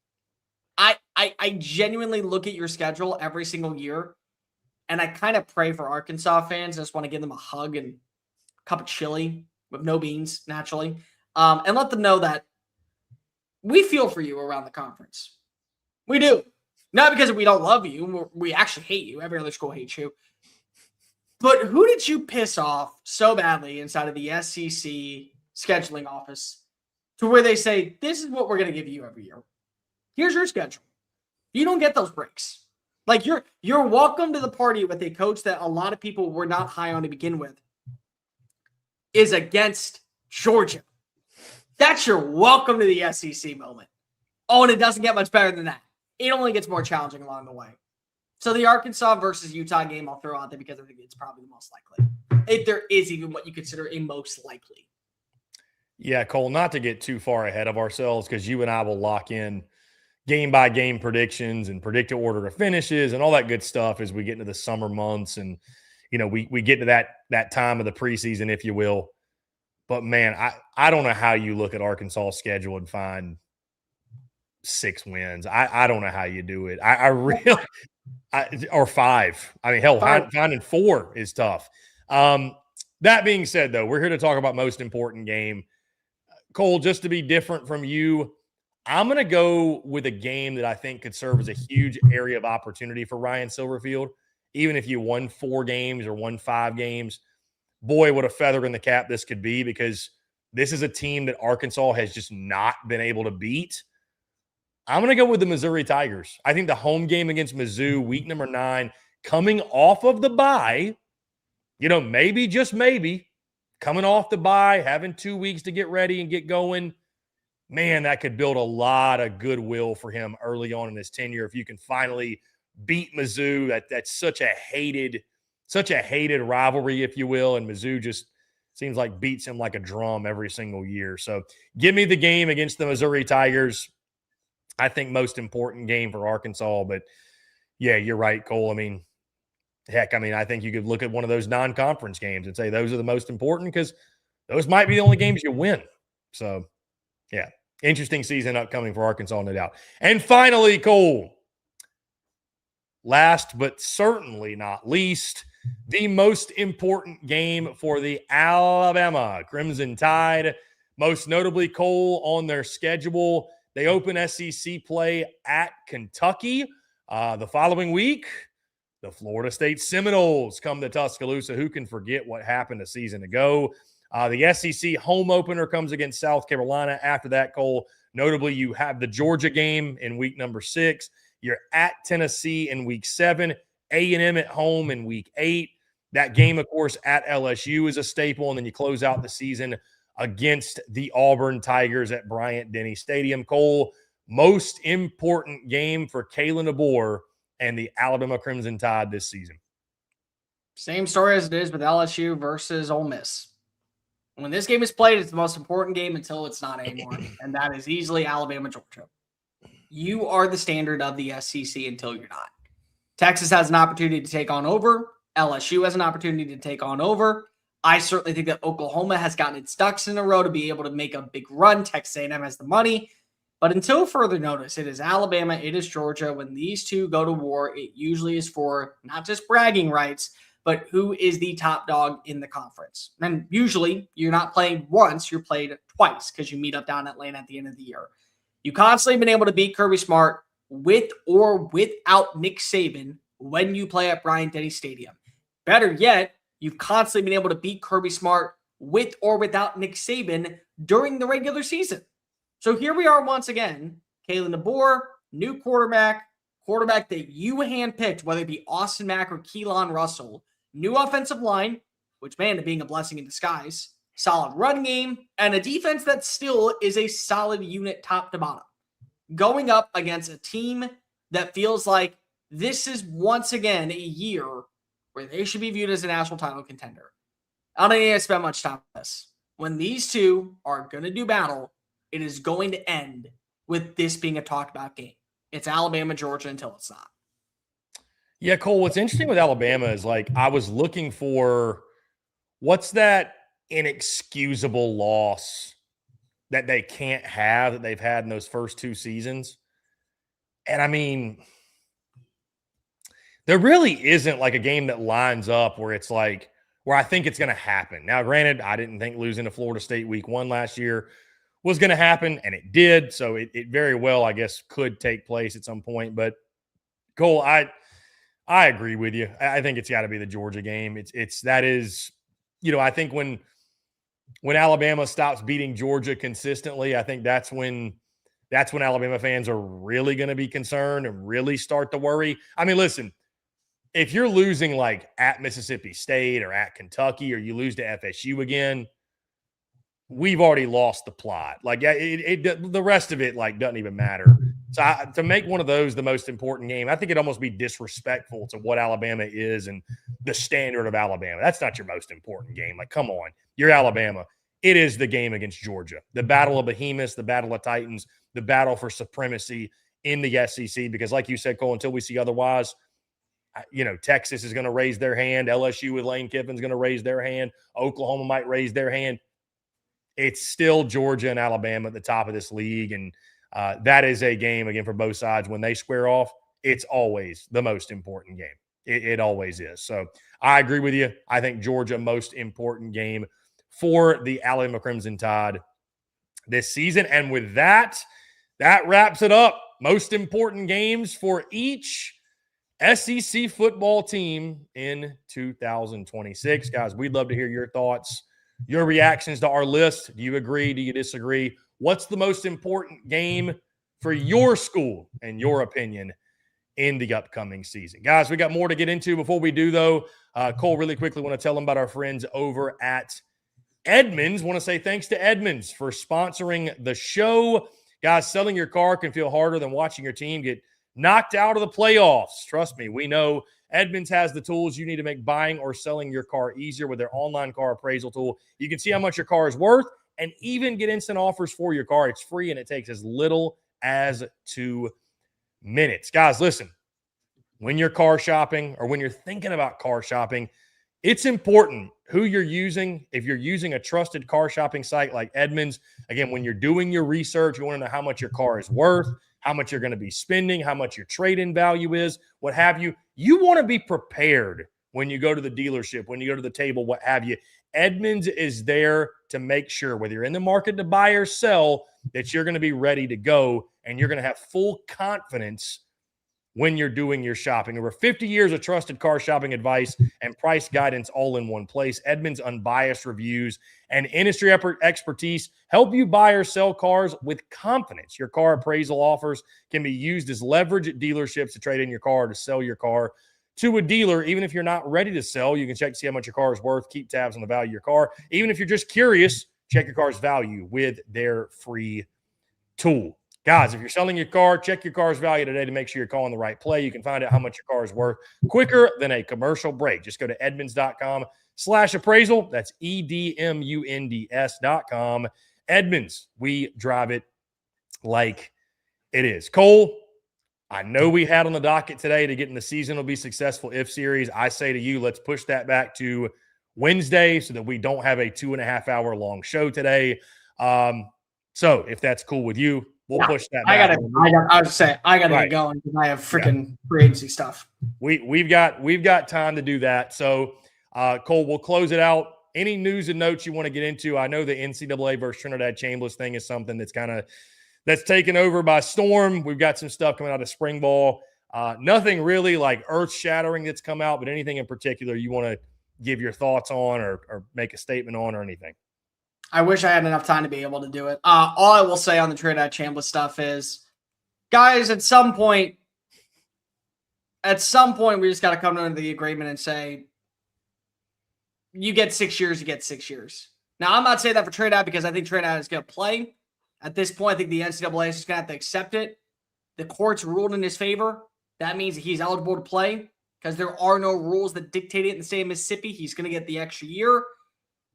I genuinely look at your schedule every single year, and I kind of pray for Arkansas fans. I just want to give them a hug and a cup of chili with no beans, naturally, and let them know that we feel for you around the conference. We do. Not because we don't love you. We actually hate you. Every other school hates you. But who did you piss off so badly inside of the SEC scheduling office to where they say, this is what we're going to give you every year? Here's your schedule. You don't get those breaks. Like, you're welcome to the party with a coach that a lot of people were not high on to begin with is against Georgia. That's your welcome to the SEC moment. Oh, and it doesn't get much better than that. It only gets more challenging along the way. So the Arkansas versus Utah game I'll throw out there because I think it's probably the most likely. If there is even what you consider a most likely. Yeah, Cole, not to get too far ahead of ourselves, because you and I will lock in game-by-game predictions and predict the order of finishes and all that good stuff as we get into the summer months and, we get to that time of the preseason, if you will. But, man, I don't know how you look at Arkansas' schedule and find 6 wins. I don't know how you do it. I really – or 5. I mean, hell, finding 4 is tough. That being said, though, we're here to talk about most important game. Cole, just to be different from you, I'm going to go with a game that I think could serve as a huge area of opportunity for Ryan Silverfield. Even if you won 4 games or won 5 games, boy, what a feather in the cap this could be, because this is a team that Arkansas has just not been able to beat. I'm going to go with the Missouri Tigers. I think the home game against Mizzou, week number 9, coming off of the bye, maybe, just maybe, coming off the bye, having 2 weeks to get ready and get going, man, that could build a lot of goodwill for him early on in his tenure if you can finally beat Mizzou. That's such a hated rivalry, if you will, and Mizzou just seems like beats him like a drum every single year. So give me the game against the Missouri Tigers. I think most important game for Arkansas. But, yeah, you're right, Cole. I mean, heck, I think you could look at one of those non-conference games and say those are the most important because those might be the only games you win. So, yeah, interesting season upcoming for Arkansas, no doubt. And finally, Cole, last but certainly not least, the most important game for the Alabama Crimson Tide, most notably, Cole, on their schedule. They open SEC play at Kentucky. The following week, the Florida State Seminoles come to Tuscaloosa. Who can forget what happened a season ago? The SEC home opener comes against South Carolina. After that, Cole, notably, you have the Georgia game in week number 6. You're at Tennessee in week 7. A&M at home in week 8. That game, of course, at LSU is a staple. And then you close out the season against the Auburn Tigers at Bryant-Denny Stadium. Cole, most important game for Kalen DeBoer and the Alabama Crimson Tide this season. Same story as it is with LSU versus Ole Miss. When this game is played, it's the most important game until it's not anymore. And that is easily Alabama, Georgia. You are the standard of the SEC until you're not. Texas has an opportunity to take on over. LSU has an opportunity to take on over. I certainly think that Oklahoma has gotten its ducks in a row to be able to make a big run. Texas A&M has the money. But until further notice, it is Alabama, it is Georgia. When these two go to war, it usually is for not just bragging rights, but who is the top dog in the conference. And usually you're not playing once, you're played twice because you meet up down in Atlanta at the end of the year. You constantly been able to beat Kirby Smart with or without Nick Saban when you play at Bryant-Denny Stadium. Better yet, you've constantly been able to beat Kirby Smart with or without Nick Saban during the regular season. So here we are once again, Kalen DeBoer, new quarterback that you handpicked, whether it be Austin Mack or Keelan Russell, new offensive line, which, man, being a blessing in disguise, solid run game, and a defense that still is a solid unit top to bottom. Going up against a team that feels like this is once again a year where they should be viewed as a national title contender. I don't need to spend much time on this. When these two are going to do battle, it is going to end with this being a talked about game. It's Alabama, Georgia until it's not. Yeah, Cole, what's interesting with Alabama is like I was looking for what's that inexcusable loss that they can't have that they've had in those first two seasons. And I mean, there really isn't like a game that lines up where it's like, where I think it's going to happen. Now, granted, I didn't think losing to Florida State week 1 last year was going to happen, and it did. So it very well, I guess, could take place at some point. But Cole, I agree with you. I think it's got to be the Georgia game. That is, you know, I think when Alabama stops beating Georgia consistently, I think that's when Alabama fans are really going to be concerned and really start to worry. I mean, listen, if you're losing like at Mississippi State or at Kentucky, or you lose to FSU again, we've already lost the plot. Like the rest of it like doesn't even matter. So to make one of those the most important game, I think it'd almost be disrespectful to what Alabama is and the standard of Alabama. That's not your most important game. Like, come on, you're Alabama. It is the game against Georgia, the battle of behemoths, the battle of titans, the battle for supremacy in the SEC. Because like you said, Cole, until we see otherwise, you know, Texas is going to raise their hand. LSU with Lane Kiffin's going to raise their hand. Oklahoma might raise their hand. It's still Georgia and Alabama at the top of this league. And that is a game, again, for both sides. When they square off, it's always the most important game. It always is. So I agree with you. I think Georgia, most important game for the Alabama Crimson Tide this season. And with that wraps it up. Most important games for each SEC football team in 2026. Guys, we'd love to hear your thoughts, your reactions to our list. Do you agree? Do you disagree? What's the most important game for your school and your opinion in the upcoming season? Guys, we got more to get into. Before we do, though, Cole, really quickly want to tell them about our friends over at Edmunds. Want to say thanks to Edmunds for sponsoring the show. Guys, selling your car can feel harder than watching your team get knocked out of the playoffs. Trust me, we know Edmunds has the tools you need to make buying or selling your car easier with their online car appraisal tool. You can see how much your car is worth and even get instant offers for your car. It's free and it takes as little as 2 minutes. Guys, listen, when you're car shopping or when you're thinking about car shopping, it's important who you're using. If you're using a trusted car shopping site like Edmunds, again, when you're doing your research, you want to know how much your car is worth, how much you're going to be spending, how much your trade-in value is, what have you. You want to be prepared when you go to the dealership, when you go to the table, what have you. Edmunds is there to make sure, whether you're in the market to buy or sell, that you're going to be ready to go and you're going to have full confidence when you're doing your shopping. Over 50 years of trusted car shopping advice and price guidance all in one place. Edmunds' unbiased reviews and industry expertise help you buy or sell cars with confidence. Your car appraisal offers can be used as leverage at dealerships to trade in your car, to sell your car to a dealer. Even if you're not ready to sell, you can check to see how much your car is worth, keep tabs on the value of your car. Even if you're just curious, check your car's value with their free tool. Guys, if you're selling your car, check your car's value today to make sure you're calling the right play. You can find out how much your car is worth quicker than a commercial break. Just go to edmunds.com/appraisal. That's EDMUNDS.com. Edmunds, we drive it like it is. Cole, I know we had on the docket today to get in the season will be successful if series. I say to you, let's push that back to Wednesday so that we don't have a 2.5 hour long show today. So if that's cool with you, we'll push that back. I was saying I gotta get going because I have freaking free agency stuff. We've got time to do that. So Cole, we'll close it out. Any news and notes you want to get into? I know the NCAA versus Trinidad Chambliss thing is something that's that's taken over by storm. We've got some stuff coming out of spring ball. Nothing really like earth-shattering that's come out, but anything in particular you want to give your thoughts on or make a statement on or anything? I wish I had enough time to be able to do it. All I will say on the Trinidad Chambliss stuff is, guys, at some point, we just got to come to the agreement and say, you get 6 years, you get 6 years. Now, I'm not saying that for Trinidad because I think Trinidad is going to play. At this point, I think the NCAA is just going to have to accept it. The courts ruled in his favor. That means that he's eligible to play because there are no rules that dictate it in the state of Mississippi. He's going to get the extra year.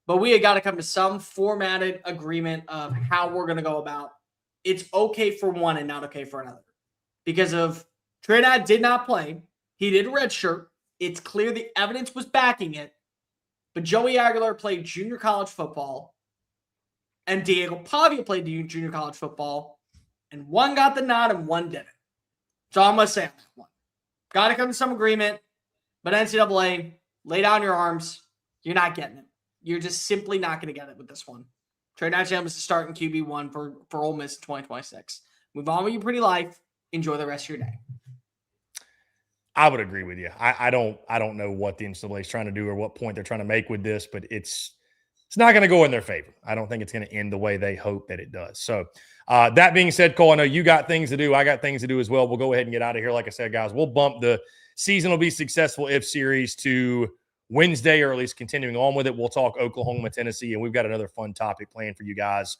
But we have got to come to some formatted agreement of how we're going to go about it's okay for one and not okay for another. Because of Trinidad did not play. He did redshirt. It's clear the evidence was backing it. But Joey Aguilar played junior college football. And Diego Pavia played junior college football. And one got the nod and one didn't. So I'm going to say on that one. Got to come to some agreement. But NCAA, lay down your arms. You're not getting it. You're just simply not going to get it with this one. Trinidad Chambliss is starting QB1 for Ole Miss in 2026. Move on with your pretty life. Enjoy the rest of your day. I would agree with you. I don't know what the NCAA is trying to do or what point they're trying to make with this, but it's not going to go in their favor. I don't think it's going to end the way they hope that it does. So that being said, Cole, I know you got things to do. I got things to do as well. We'll go ahead and get out of here. Like I said, guys, we'll bump the season will be successful if series to Wednesday, or at least continuing on with it. We'll talk Oklahoma, Tennessee, and we've got another fun topic planned for you guys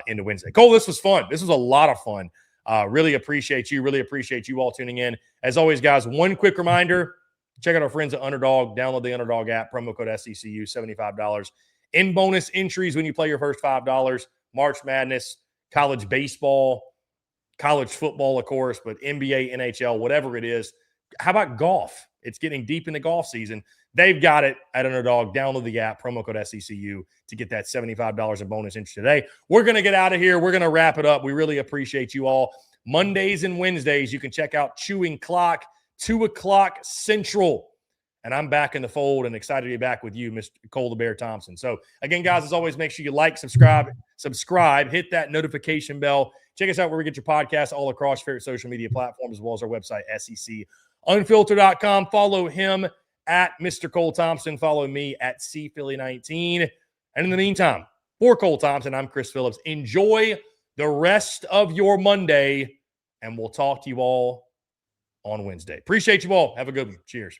into Wednesday. Cole, this was fun. This was a lot of fun. Really appreciate you. Really appreciate you all tuning in. As always, guys, one quick reminder, check out our friends at Underdog. Download the Underdog app, promo code SECU, $75 in bonus entries when you play your first $5. March Madness, college baseball, college football, of course, but NBA, NHL, whatever it is. How about golf? It's getting deep in the golf season. They've got it at Underdog. Download the app, promo code SECU to get that $75 in bonus entry today. We're going to get out of here. We're going to wrap it up. We really appreciate you all. Mondays and Wednesdays, you can check out Chewing Clock, 2 o'clock Central. And I'm back in the fold and excited to be back with you, Mr. Cole the Bear Thompson. So, again, guys, as always, make sure you like, subscribe, hit that notification bell. Check us out where we get your podcasts all across your favorite social media platforms, as well as our website, SECUnfiltered.com. Follow him at Mr. Cole Thompson. Follow me at CPhilly19. And in the meantime, for Cole Thompson, I'm Chris Phillips. Enjoy the rest of your Monday, and we'll talk to you all on Wednesday. Appreciate you all. Have a good one. Cheers.